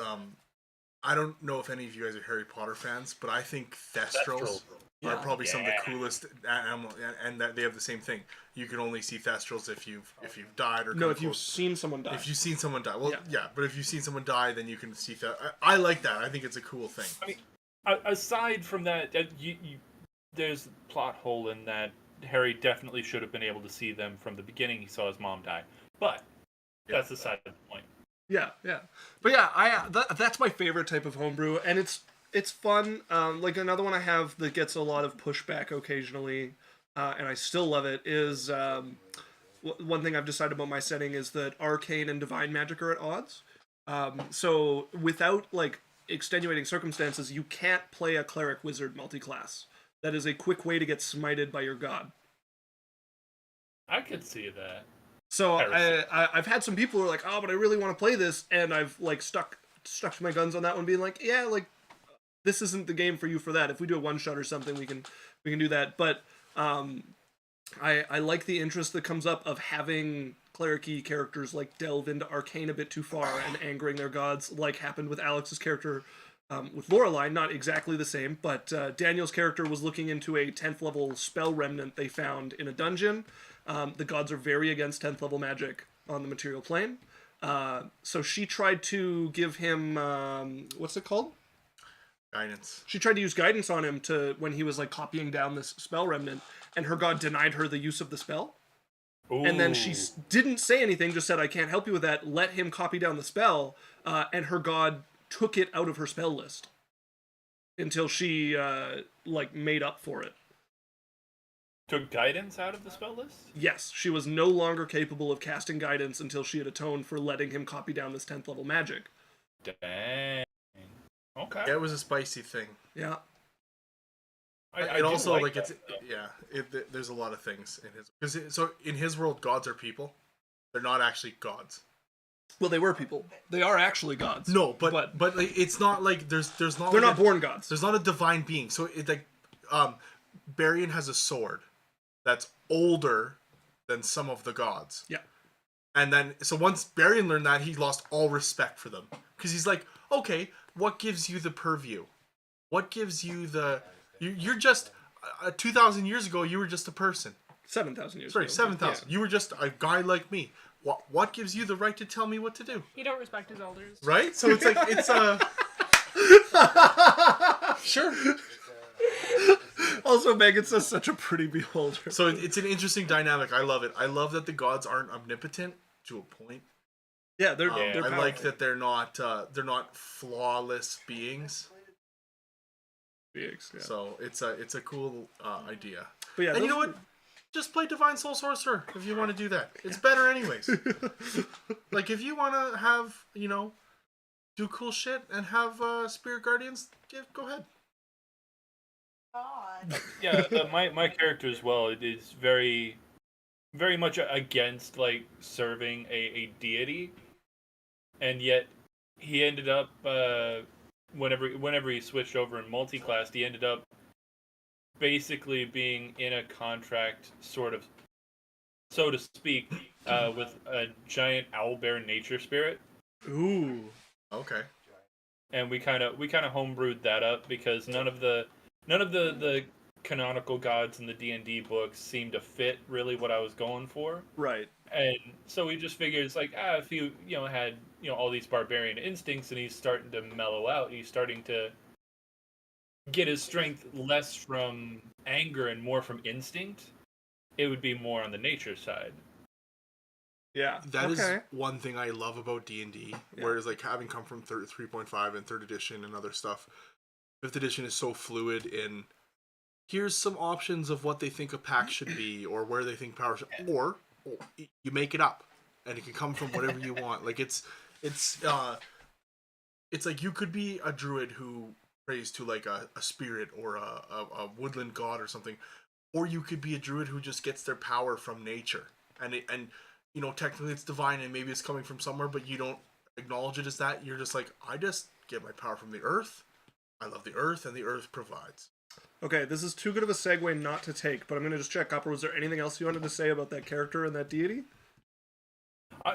I don't know if any of you guys are Harry Potter fans, but I think Thestrals are probably some of the coolest animal, and that they have the same thing. You can only see Thestrals if you've died or No, come if you've close. seen someone die. If you've seen someone die, well, Yeah. yeah, but if you've seen someone die, then you can see that. I like that. I think it's a cool thing. I mean, aside from that, there's a plot hole in that Harry definitely should have been able to see them from the beginning. He saw his mom die, but that's aside the point. Yeah, yeah. But yeah, that's my favorite type of homebrew, and it's fun. Like another one I have that gets a lot of pushback occasionally, and I still love it, is one thing I've decided about my setting is that arcane and divine magic are at odds. So without like extenuating circumstances, you can't play a cleric wizard multi-class. That is a quick way to get smited by your god. I could see that. So Heresy. I've had some people who are like, oh, but I really want to play this, and I've like stuck to my guns on that one, being like, yeah, like this isn't the game for you for that. If we do a one shot or something, we can do that. But I like the interest that comes up of having cleric-y characters like delve into arcane a bit too far and angering their gods, like happened with Alex's character with Lorelei. Not exactly the same, but Daniel's character was looking into a 10th level spell remnant they found in a dungeon. The gods are very against 10th level magic on the material plane. So she tried to give him, what's it called? Guidance. She tried to use guidance on him when he was like copying down this spell remnant, and her god denied her the use of the spell. Ooh. And then she didn't say anything, just said, I can't help you with that, let him copy down the spell, and her god took it out of her spell list until she like made up for it. Took guidance out of the spell list? Yes, she was no longer capable of casting guidance until she had atoned for letting him copy down this 10th level magic. Dang. Okay. Yeah, it was a spicy thing. Yeah. I It do also like that, it's though. yeah. There's a lot of things in his so in his world, gods are people. They're not actually gods. Well, they were people. They are actually gods. No, but like, it's not like there's not. They're like not born gods. There's not a divine being. So it like, Barian has a sword that's older than some of the gods. Yeah. And then so once Barian learned that, he lost all respect for them because he's like, okay, what gives you the purview? What gives you the? You're just 2,000 years ago. You were just a person. 7,000 years. Sorry, ago. 7,000. Yeah. You were just a guy like me. What gives you the right to tell me what to do? He don't respect his elders. Right? So it's like it's sure. Also, Megan's just such a pretty beholder. So it's an interesting dynamic. I love it. I love that the gods aren't omnipotent to a point. Yeah, they're I powerful. like that they're not flawless beings. Beings, yeah. So it's a cool idea. But yeah, And you those- know what? Just play Divine Soul Sorcerer if you want to do that. It's better anyways. Like if you want to have, do cool shit and have Spirit Guardians, go ahead. Yeah, my character as well is very, very much against like serving a deity, and yet he ended up whenever he switched over in multi-class, he ended up basically being in a contract, sort of, so to speak, with a giant owlbear nature spirit, Ooh. Okay. and we kind of homebrewed that up because none of the canonical gods in the D&D books seemed to fit really what I was going for. Right. And so we just figured it's like, if you had all these barbarian instincts and he's starting to mellow out, he's starting to get his strength less from anger and more from instinct, it would be more on the nature side. Yeah. That is okay. one thing I love about D&D, whereas like having come from 3.5 and 3rd edition and other stuff, 5th edition is so fluid in here's some options of what they think a pack should be or where they think power should, or you make it up and it can come from whatever you want. Like it's like you could be a druid who prays to like a spirit or a woodland god or something, or you could be a druid who just gets their power from nature and technically it's divine and maybe it's coming from somewhere, but you don't acknowledge it as that. You're just like, I just get my power from the earth. I love the earth and the earth provides. Okay, this is too good of a segue not to take, but I'm going to just check. Copper, was there anything else you wanted to say about that character and that deity?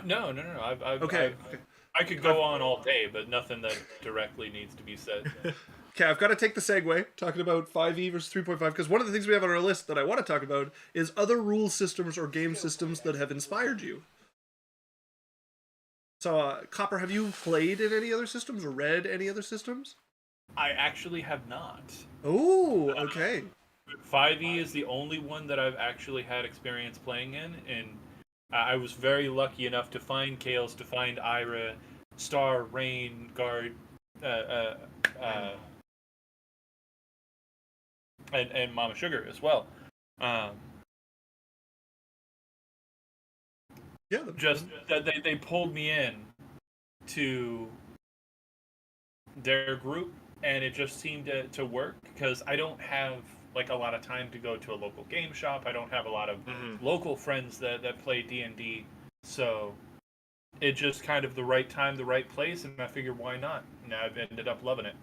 No. Okay. I could go on all day, but nothing that directly needs to be said. Okay, I've got to take the segue, talking about 5e versus 3.5, because one of the things we have on our list that I want to talk about is other rule systems or game systems that have inspired you. So, Copper, have you played in any other systems or read any other systems? I actually have not. Oh, okay. 5e is the only one that I've actually had experience playing in, and I was very lucky enough to find Chaos, to find Ira, Star, Rain, Guard, and Mama Sugar as well. Yeah. Just that they pulled me in to their group, and it just seemed to work because I don't have like a lot of time to go to a local game shop. I don't have a lot of local friends that play D&D, so it just kind of the right time, the right place, and I figured why not? And I've ended up loving it.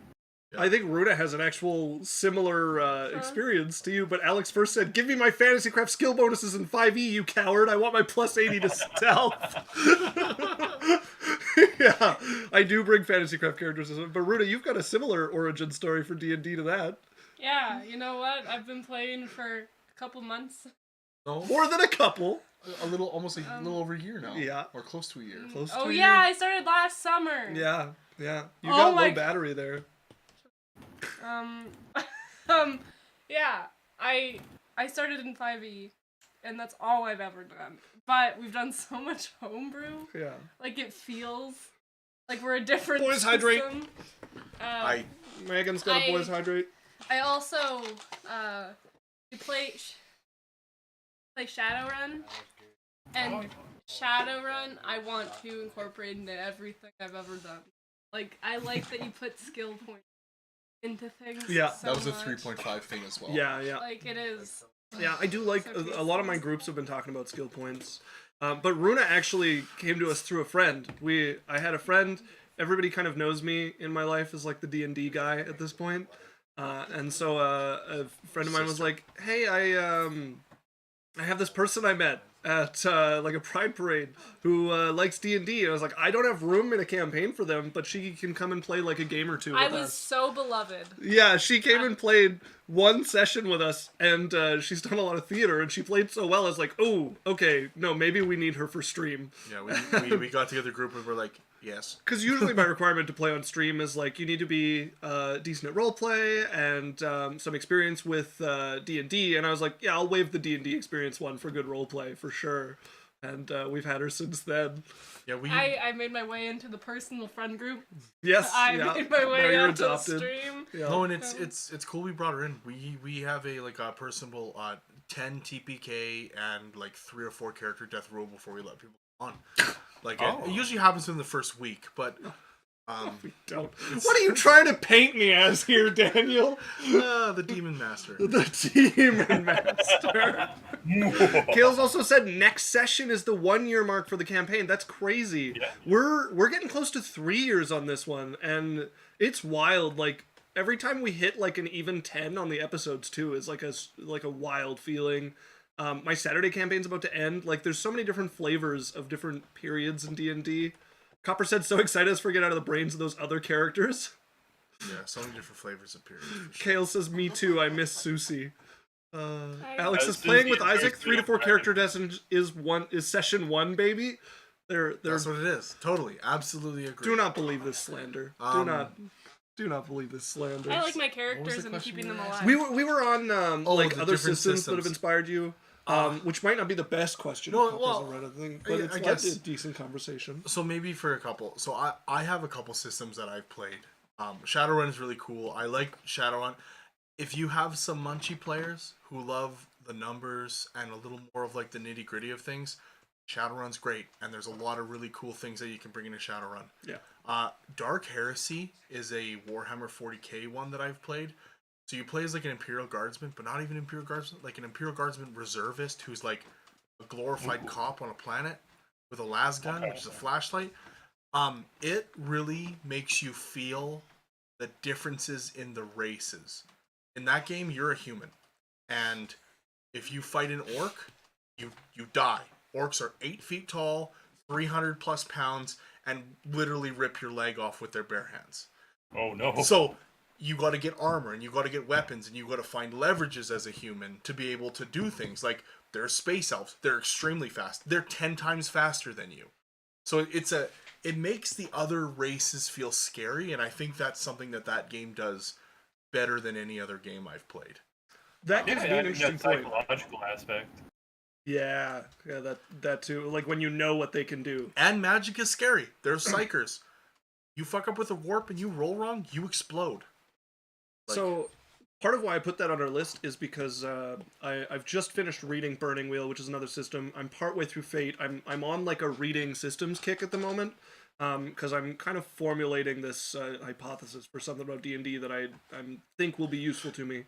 I think Ruda has an actual similar experience to you, but Alex first said, "Give me my fantasy craft skill bonuses in 5e, you coward! I want my plus 80 to stealth." Yeah, I do bring fantasy craft characters, but Ruda, you've got a similar origin story for D&D to that. Yeah, you know what? I've been playing for a couple months. No, More than a couple. a little, almost a little over a year now. Yeah. Or close to a year. Close Oh to a yeah, year. I started last summer. Yeah. You Oh got my low battery there. Yeah, I started in 5e, and that's all I've ever done. But we've done so much homebrew. Yeah. Like it feels like we're a different Boys, hydrate. system. Megan's got a boys hydrate. I also we play Shadowrun, and Shadowrun I want to incorporate into everything I've ever done. Like I like that you put skill points into things. Yeah. so That was a much. 3.5 thing as well. Yeah. Like it is. Yeah, I do like So a lot of my groups have been talking about skill points, But Runa actually came to us through a friend. I had a friend. Everybody kind of knows me in my life as like the D&D guy at this point. And so a friend of mine was like, "Hey, I have this person I met at like a pride parade who likes D&D." And I was like, "I don't have room in a campaign for them, but she can come and play like a game or two with I us." was so beloved. Yeah, she came and played one session with us, and she's done a lot of theater, and she played so well. I was like, "Oh, okay, no, maybe we need her for stream." Yeah, we got together group and we're like, yes. Because usually my requirement to play on stream is like you need to be decent at roleplay and some experience with D&D, and I was like, yeah, I'll waive the D&D experience one for good roleplay for sure. And we've had her since then. Yeah, I made my way into the personal friend group. Yes, I yeah. made my Now way you're onto the adopted. stream. Yeah. No, and it's cool we brought her in. We have a like a personal 10 TPK and like 3 or 4 character death rule before we let people on. Like it usually happens within the first week, but We don't. What are you trying to paint me as here, Daniel? the Demon Master. The Demon Master. Kale's also said next session is the 1-year mark for the campaign. That's crazy. Yeah. We're getting close to 3 years on this one, and it's wild. Like every time we hit like an even 10 on the episodes too is like a wild feeling. My Saturday campaign's about to end. Like there's so many different flavors of different periods in D&D. Copper said, "So excited us for get out of the brains of those other characters." Yeah, so many different flavors of periods. For sure. Kale says, "Me too. I miss Susie." Alex says, Susie "Playing with is Isaac, very 3 to 4 good. character deaths is session 1, baby." They're That's what it is. Totally, absolutely agree. do not believe this slander. Do not believe this slander. I like my characters and question keeping you them asked? alive. We were on like the other different systems that have systems. inspired you, which might not be the best question. No, No, well, Reddit thing, but it's I like guess- a decent conversation. So maybe for a couple. So I have a couple systems that I've played. Shadowrun is really cool. I like Shadowrun. If you have some Munchie players who love the numbers and a little more of like the nitty gritty of things, Shadowrun's great. And there's a lot of really cool things that you can bring into Shadowrun. Yeah. Dark Heresy is a Warhammer 40k one that I've played. So you play as like an Imperial Guardsman, but not even Imperial Guardsman, like an Imperial Guardsman reservist who's like a glorified cop on a planet with a las gun, which is a flashlight. It really makes you feel the differences in the races. In that game, you're a human, and if you fight an orc, you die. Orcs are 8 feet tall, 300 plus pounds, and literally rip your leg off with their bare hands. Oh no. So you got to get armor, and you got to get weapons, and you got to find leverages as a human to be able to do things. Like they're space elves; they're extremely fast. They're 10 times faster than you. So it makes the other races feel scary, and I think that's something that game does better than any other game I've played. That Yeah, gives me I an think interesting that point. psychological aspect. Yeah, that too. Like when you know what they can do. And magic is scary. There's psychers. You fuck up with a warp and you roll wrong, you explode. Like- So part of why I put that on our list is because I've just finished reading Burning Wheel, which is another system. I'm partway through Fate. I'm on like a reading systems kick at the moment because I'm kind of formulating this hypothesis for something about D&D that I think will be useful to me.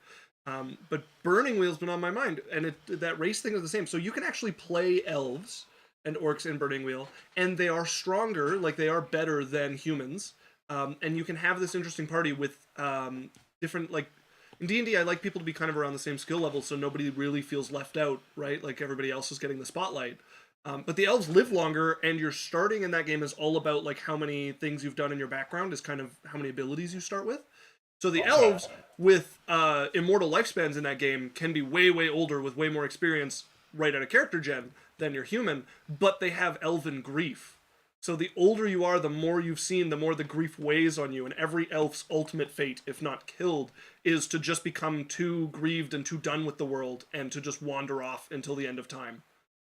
But Burning Wheel's been on my mind, and that race thing is the same. So you can actually play elves and orcs in Burning Wheel, and they are stronger, like they are better than humans. And you can have this interesting party with different, like, in D&D, I like people to be kind of around the same skill level so nobody really feels left out, right? Like everybody else is getting the spotlight. But the elves live longer, and your starting in that game is all about like how many things you've done in your background is kind of how many abilities you start with. So the elves with immortal lifespans in that game can be way, way older with way more experience right out of character gen than your human, but they have elven grief. So the older you are, the more you've seen, the more the grief weighs on you, and every elf's ultimate fate, if not killed, is to just become too grieved and too done with the world and to just wander off until the end of time.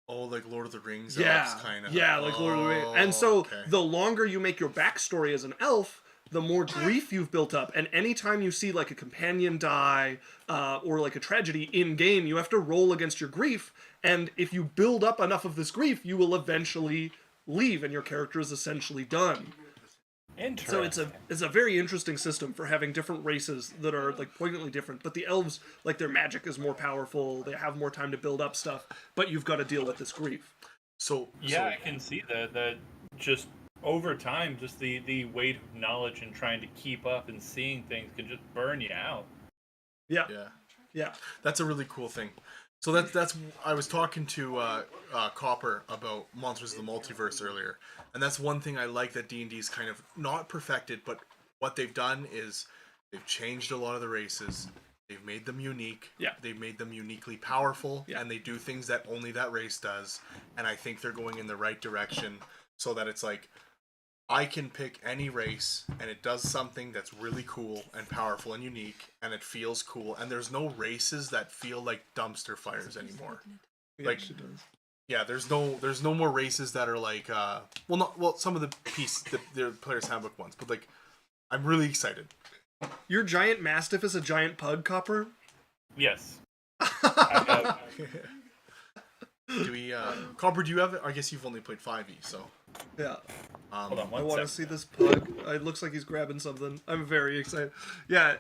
Oh, like Lord of the Rings Yeah, elves, kind of. yeah, like Lord of the Rings. And so okay. the longer you make your backstory as an elf, the more grief you've built up. And anytime you see like a companion die or like a tragedy in game, you have to roll against your grief. And if you build up enough of this grief, you will eventually leave, and your character is essentially done. So Interesting. it's a very interesting system for having different races that are like poignantly different. But the elves, like their magic is more powerful. They have more time to build up stuff. But you've got to deal with this grief. So Yeah, I can see that just over time, just the weight of knowledge and trying to keep up and seeing things can just burn you out. Yeah. yeah, Yeah. that's a really cool thing. So that's I was talking to Copper about Monsters of the Multiverse earlier, and that's one thing I like that D&D's kind of not perfected, but what they've done is they've changed a lot of the races. They've made them unique. Yeah. They've made them uniquely powerful, Yeah. and they do things that only that race does. And I think they're going in the right direction, so that it's like I can pick any race and it does something that's really cool and powerful and unique and it feels cool, and there's no races that feel like dumpster fires anymore. Like, she does. yeah, there's no more races that are like some of the players handbook ones, but like I'm really excited. Your giant mastiff is a giant pug, Copper? Yes. I Do we Copper, do you have it? I guess you've only played 5e, so Yeah. hold on I one want to second. see this pug. It looks like he's grabbing something. I'm very excited. Yeah,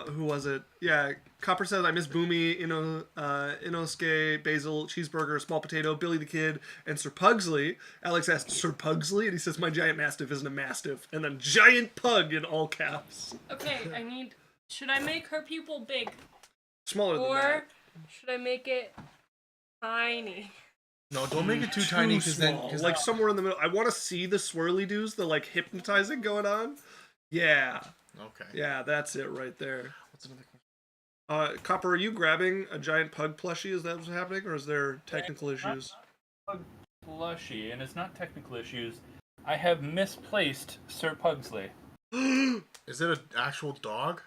who was it? Yeah, Copper says, I miss Boomy, Inosuke, Basil, Cheeseburger, Small Potato, Billy the Kid, and Sir Pugsley. Alex asked, Sir Pugsley? And he says, my giant mastiff isn't a mastiff. And then giant pug in all caps. Okay, should I make her pupil big? Smaller than Or that. should I make it tiny? no, don't make it too tiny Too because then small. cause Like somewhere in the middle. I want to see the swirly doos, the like hypnotizing going on. Yeah. okay. Yeah, that's it right there. What's another question? Copper, are you grabbing a giant pug plushie? Is that what's happening, or is there technical issues? Plushy, and it's not technical issues. I have misplaced Sir Pugsley. Is it an actual dog?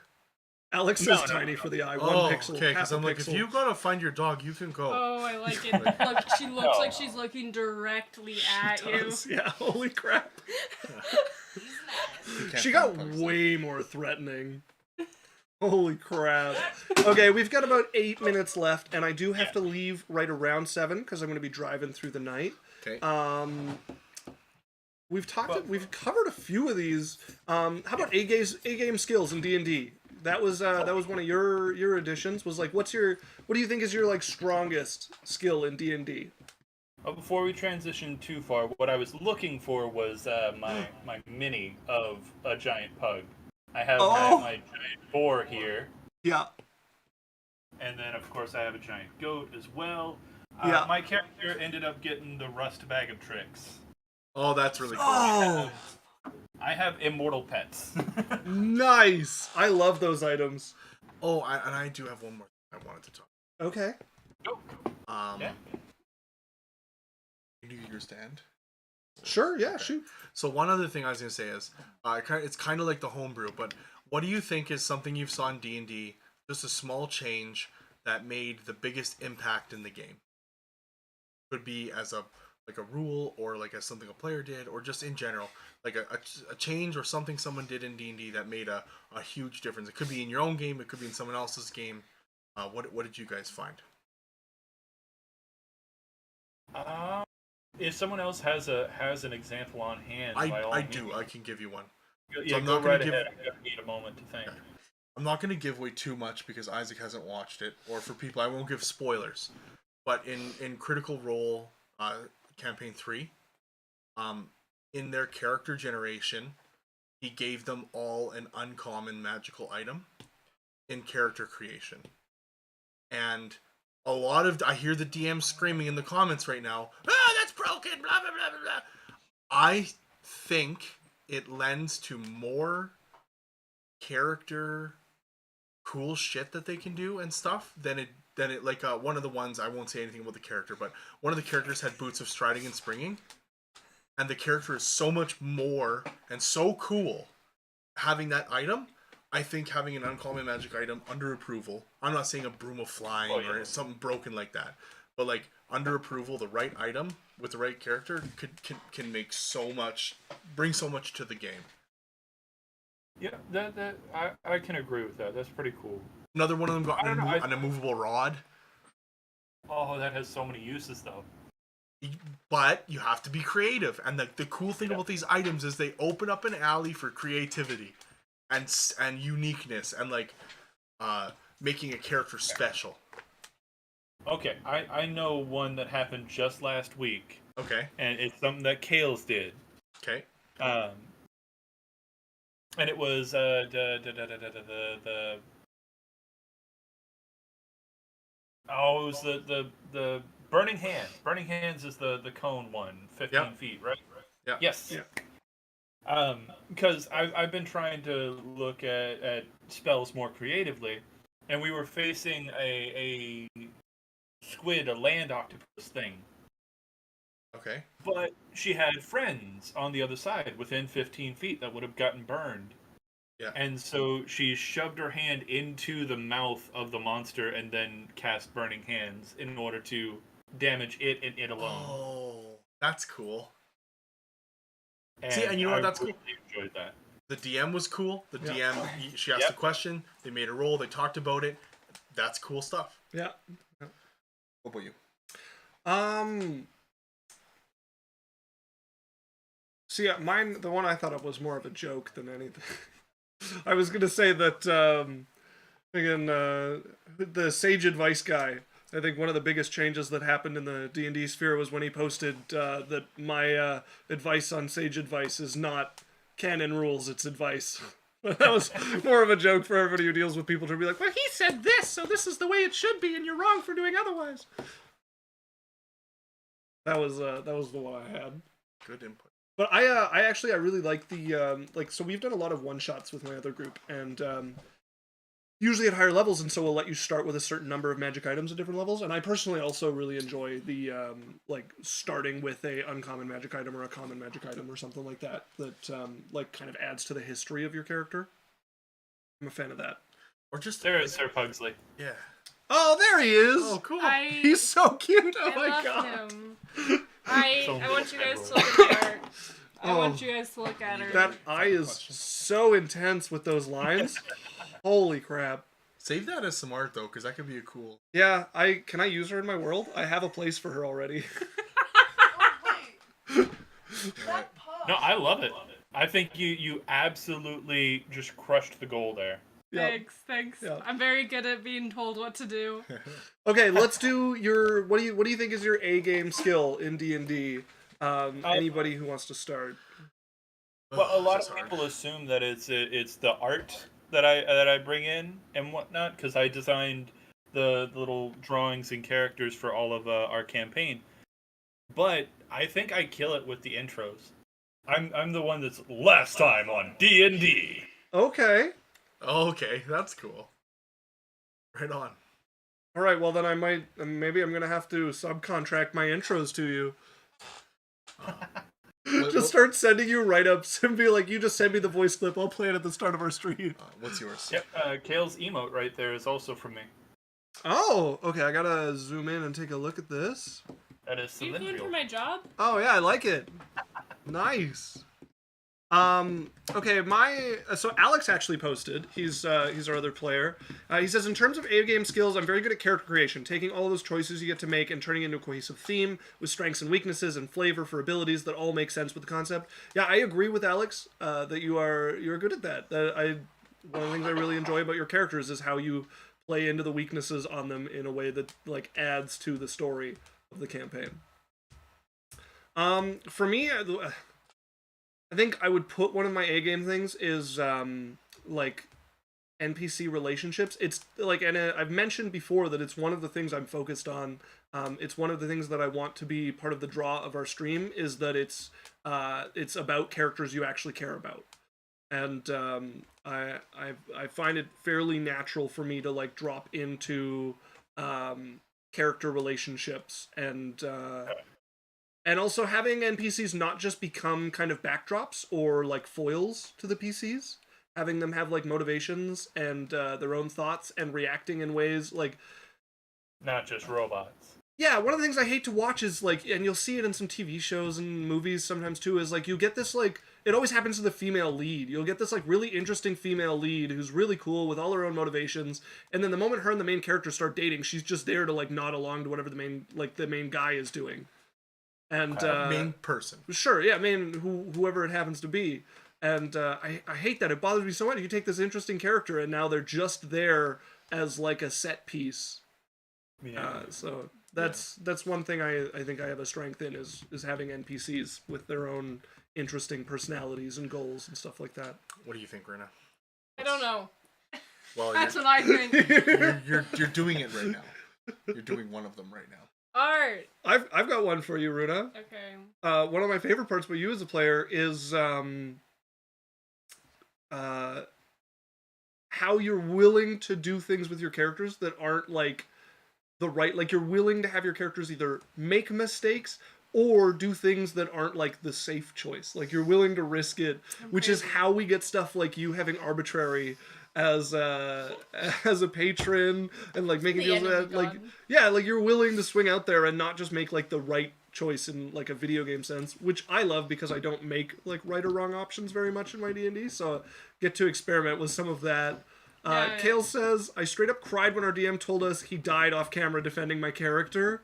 Alex No, says no, tiny no. for the eye. Oh, One pixel. okay. Because half a I'm like, if pixel. you gotta find your dog, you can go. Oh, I like it. Look, she looks like she's looking directly at you. Does. Yeah, holy crap. You can't She find got pugs. way more threatening. Holy crap. Okay, we've got about 8 minutes left, and I do have to leave right around 7 because I'm going to be driving through the night. Okay. We've covered a few of these. How about A game skills in D&D? That was one of your additions. Was like, what do you think is your like strongest skill in D&D? Before we transition too far, what I was looking for was my mini of a giant pug. I have my giant boar here, Yeah. and then of course I have a giant goat as well. Yeah. My character ended up getting the rust bag of tricks. Oh, that's really cool. Oh, I have immortal pets. nice. I love those items. Oh, and I do have one more thing I wanted to talk. Okay. Yeah. Can you do your stand? Sure. Yeah. Shoot. So one other thing I was gonna say is, it's kind of like the homebrew, but what do you think is something you saw in D&D, just a small change that made the biggest impact in the game? Could be as a rule, or like as something a player did, or just in general, like a change or something someone did in D&D that made a huge difference. It could be in your own game, it could be in someone else's game. What did you guys find? If someone else has an example on hand, by all I means. do. I can give you one. Yeah, I'm go not gonna right give- ahead. I'm gonna need a moment to think. Okay. I'm not going to give away too much because Isaac hasn't watched it, or for people, I won't give spoilers. But in Critical Role Campaign 3, in their character generation, he gave them all an uncommon magical item in character creation. And I hear the DM screaming in the comments right now, that's broken, blah, blah, blah, blah, blah. I think it lends to more character cool shit that they can do and stuff than it like one of the ones, I won't say anything about the character, but one of the characters had boots of striding and springing, and the character is so much more and so cool having that item. I think having an uncommon magic item under approval, I'm not saying a broom of flying or something broken like that, but like under approval, the right item with the right character can make bring so much to the game. Yeah, that I can agree with that. That's pretty cool. Another one of them got I don't know, an immovable rod, Oh, that has so many uses though. but you have to be creative. And the cool thing about these items is they open up an alley for creativity and uniqueness and like making a character special. Okay, I know one that happened just last week, Okay. and it's something that Kales did. Okay. Um, and it was the oh, it was the Burning Hands. Burning Hands is the cone one, 15 Yep. feet, right? Yeah. Yes. Yeah. Because I've been trying to look at spells more creatively, and we were facing a squid, a land octopus thing. Okay. But she had friends on the other side within 15 feet that would have gotten burned. Yeah. And so she shoved her hand into the mouth of the monster and then cast Burning Hands in order to damage it and it alone. Oh, that's cool. And See, and you know what? I That's really cool. enjoyed that. The DM was cool. The Yeah. DM, she asked a question. They made a roll. They talked about it. That's cool stuff. Yeah. What about you? So yeah, mine, the one I thought of was more of a joke than anything. I was gonna say that, again, the Sage Advice guy. I think one of the biggest changes that happened in the D&D sphere was when he posted that my advice on Sage Advice is not canon rules, it's advice. That was more of a joke for everybody who deals with people to be like, well, he said this, so this is the way it should be, and you're wrong for doing otherwise. That was the one I had. Good input. But I actually really like the so we've done a lot of one shots with my other group, and usually at higher levels, and so we'll let you start with a certain number of magic items at different levels. And I personally also really enjoy the like starting with a uncommon magic item or a common magic item or something like that like kind of adds to the history of your character. I'm a fan of that. Or just There is Sir Pugsley. yeah. Oh, there he is. Oh, cool. He's so cute. Oh I my love god. him. I want you guys to look at her. I Oh. want you guys to look at her. That eye is so intense with those lines. Holy crap. Save that as some art though, because that could be a cool. Yeah, can I use her in my world? I have a place for her already. That pause. No, I love it. I think you absolutely just crushed the goal there. Yeah. Thanks. Yeah. I'm very good at being told what to do. Okay, let's do your. What do you think is your A game skill in D&D? Anybody who wants to start. Well, a Ugh, lot this of is hard. people assume that it's the art that I bring in and whatnot because I designed the little drawings and characters for all of our campaign. But I think I kill it with the intros. I'm the one that's last time on D&D. Okay. Okay, that's cool. Right on. All right. Well, then maybe I'm gonna have to subcontract my intros to you. Just start sending you write-ups and be like, you just send me the voice clip. I'll play it at the start of our stream. What's yours? Yep, Kale's emote right there is also from me. Oh, okay. I gotta zoom in and take a look at this. That is You going for cylindrical. my job? Oh yeah, I like it. Nice. Okay, so Alex actually posted. He's our other player. He says, in terms of A game skills, I'm very good at character creation, taking all those choices you get to make and turning into a cohesive theme with strengths and weaknesses and flavor for abilities that all make sense with the concept. Yeah, I agree with Alex that you're good at that. One of the things I really enjoy about your characters is how you play into the weaknesses on them in a way that like adds to the story of the campaign. For me, I think I would put one of my A game things is like NPC relationships. It's like, and I've mentioned before that it's one of the things I'm focused on. It's one of the things that I want to be part of the draw of our stream is that it's about characters you actually care about, and I find it fairly natural for me to like drop into character relationships and also having NPCs not just become kind of backdrops or like foils to the PCs, having them have like motivations and their own thoughts and reacting in ways like Not just robots. yeah, one of the things I hate to watch is like, and you'll see it in some TV shows and movies sometimes too, is like you get this like, it always happens to the female lead. You'll get this like really interesting female lead who's really cool with all her own motivations, and then the moment her and the main character start dating, she's just there to like nod along to whatever the main guy is doing. And Main person. sure, yeah, whoever it happens to be. And I hate that. It bothers me so much. You take this interesting character and now they're just there as like a set piece. Yeah. So that's one thing I think I have a strength in is having NPCs with their own interesting personalities and goals and stuff like that. What do you think, Rena? I don't know. Well, That's what I think. you're doing it right now. You're doing one of them right now. Alright. I've got one for you, Runa. Okay. One of my favorite parts about you as a player is how you're willing to do things with your characters that aren't like like you're willing to have your characters either make mistakes or do things that aren't like the safe choice. Like you're willing to risk it, which is how we get stuff like you having arbitrary as a patron and like making deals with that. Like like you're willing to swing out there and not just make like the right choice in like a video game sense, which I love because I don't make like right or wrong options very much in my D&D, so get to experiment with some of that. Kale says, I straight up cried when our DM told us he died off camera defending my character.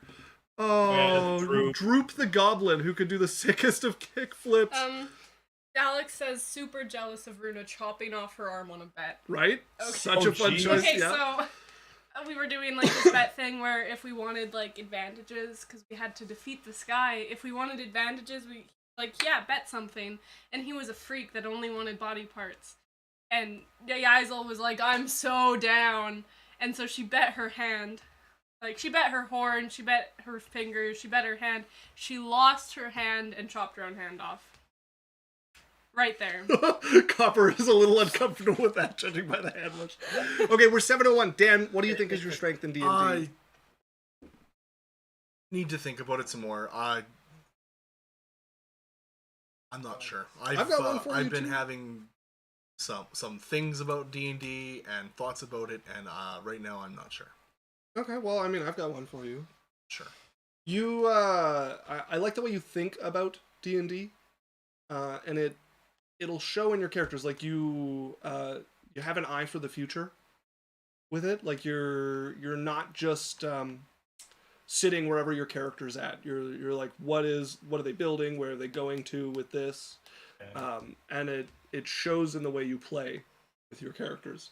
Oh, Droop the Goblin, who could do the sickest of kick flips. Alex says, super jealous of Runa chopping off her arm on a bet. Right? Okay. Such a fun choice. Okay, so we were doing like this bet thing where if we wanted like advantages, because we had to defeat this guy, if we wanted advantages, we bet something. And he was a freak that only wanted body parts. And Yaisel was like, I'm so down. And so she bet her hand. Like, she bet her horn, she bet her fingers, she bet her hand. She lost her hand and chopped her own hand off. Right there. Copper is a little uncomfortable with that, judging by the hand much. Okay, we're 701. Dan, what do you think is your strength in D&D? I need to think about it some more. I'm not sure. I've got one for you I've been too. having some things about D&D and thoughts about it, and right now I'm not sure. Okay, well, I mean, I've got one for you. Sure. You, I like the way you think about D&D, and it'll show in your characters. Like you have an eye for the future with it. Like you're not just sitting wherever your character's at. You're like, what are they building? Where are they going to with this? And it shows in the way you play with your characters.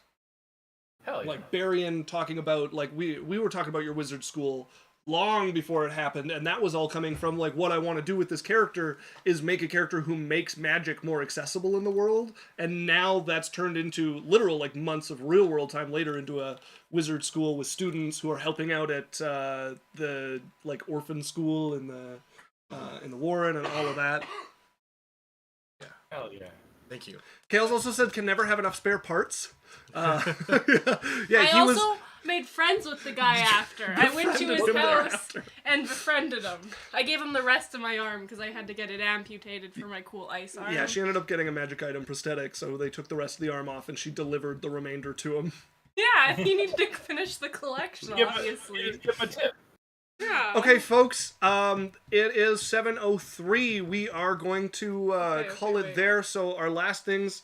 Hell yeah. Like Barian talking about, like we were talking about your wizard school long before it happened, and that was all coming from like what I want to do with this character is make a character who makes magic more accessible in the world, and now that's turned into literal like months of real world time later into a wizard school with students who are helping out at the like orphan school in the Warren and all of that. Yeah. Hell yeah. Thank you. Kales also said can never have enough spare parts. I also made friends with the guy after. I went to his house and befriended him. I gave him the rest of my arm because I had to get it amputated for my cool ice arm. Yeah, she ended up getting a magic item prosthetic, so they took the rest of the arm off and she delivered the remainder to him. Yeah, he needed to finish the collection, obviously. Give him a tip. Yeah. Okay, folks, it is 7:03. We are going to call it there. So our last things,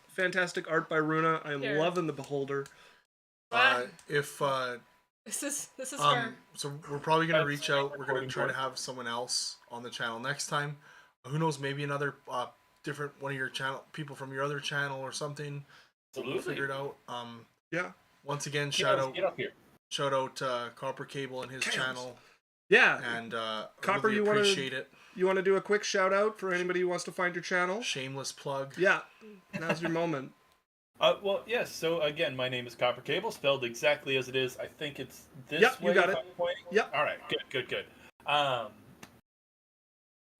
fantastic art by Runa. I'm loving the Beholder. If this is her. So we're probably gonna reach out. We're gonna try to have someone else on the channel next time. Who knows? Maybe another different one of your people from your other channel or something. Absolutely. We'll figure it out. Yeah. Once again, Get up here. shout out Copper Kabell and his channel. Yeah. And Copper, really appreciate it. You want to do a quick shout out for anybody who wants to find your channel? Shameless plug. Yeah. Now's your moment. Well, yes. So again, my name is Copper Kabell, spelled exactly as it is. I think it's this way. You got it. Yep. All right. Good.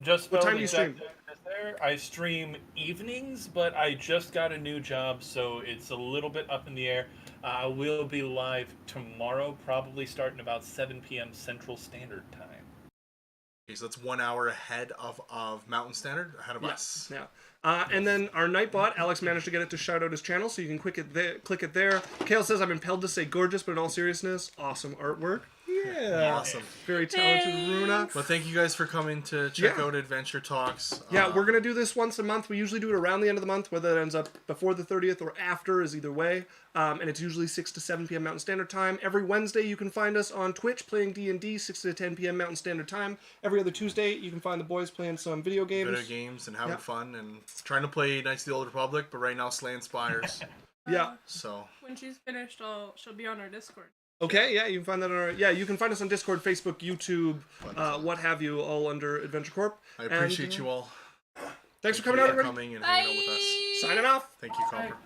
Just what time do you stream? There. I stream evenings, but I just got a new job, so it's a little bit up in the air. I will be live tomorrow, probably starting about 7 p.m. Central Standard Time. Okay, so that's 1 hour ahead of Mountain Standard, ahead of us. Yeah. And then our Nightbot, Alex managed to get it to shout out his channel, so you can click it there. Kale says, I'm impelled to say gorgeous, but in all seriousness, awesome artwork. Yeah. Awesome. Very talented Runa. Well, thank you guys for coming to check out Adventure Talks. Yeah, we're going to do this once a month. We usually do it around the end of the month, whether it ends up before the 30th or after is either way. And it's usually 6 to 7 p.m. Mountain Standard Time. Every Wednesday, you can find us on Twitch playing D&D, 6 to 10 p.m. Mountain Standard Time. Every other Tuesday, you can find the boys playing some video games. And having fun and trying to play Knights of the Old Republic, but right now slaying spires. Yeah. So when she's finished, she'll be on our Discord. Okay, yeah, you can find that on our... Yeah, you can find us on Discord, Facebook, YouTube, But, what have you, all under Adventure Corp. I appreciate And, you all. Thanks for coming out, everybody. Coming and hanging out with us. Signing off. Thank you, Copper.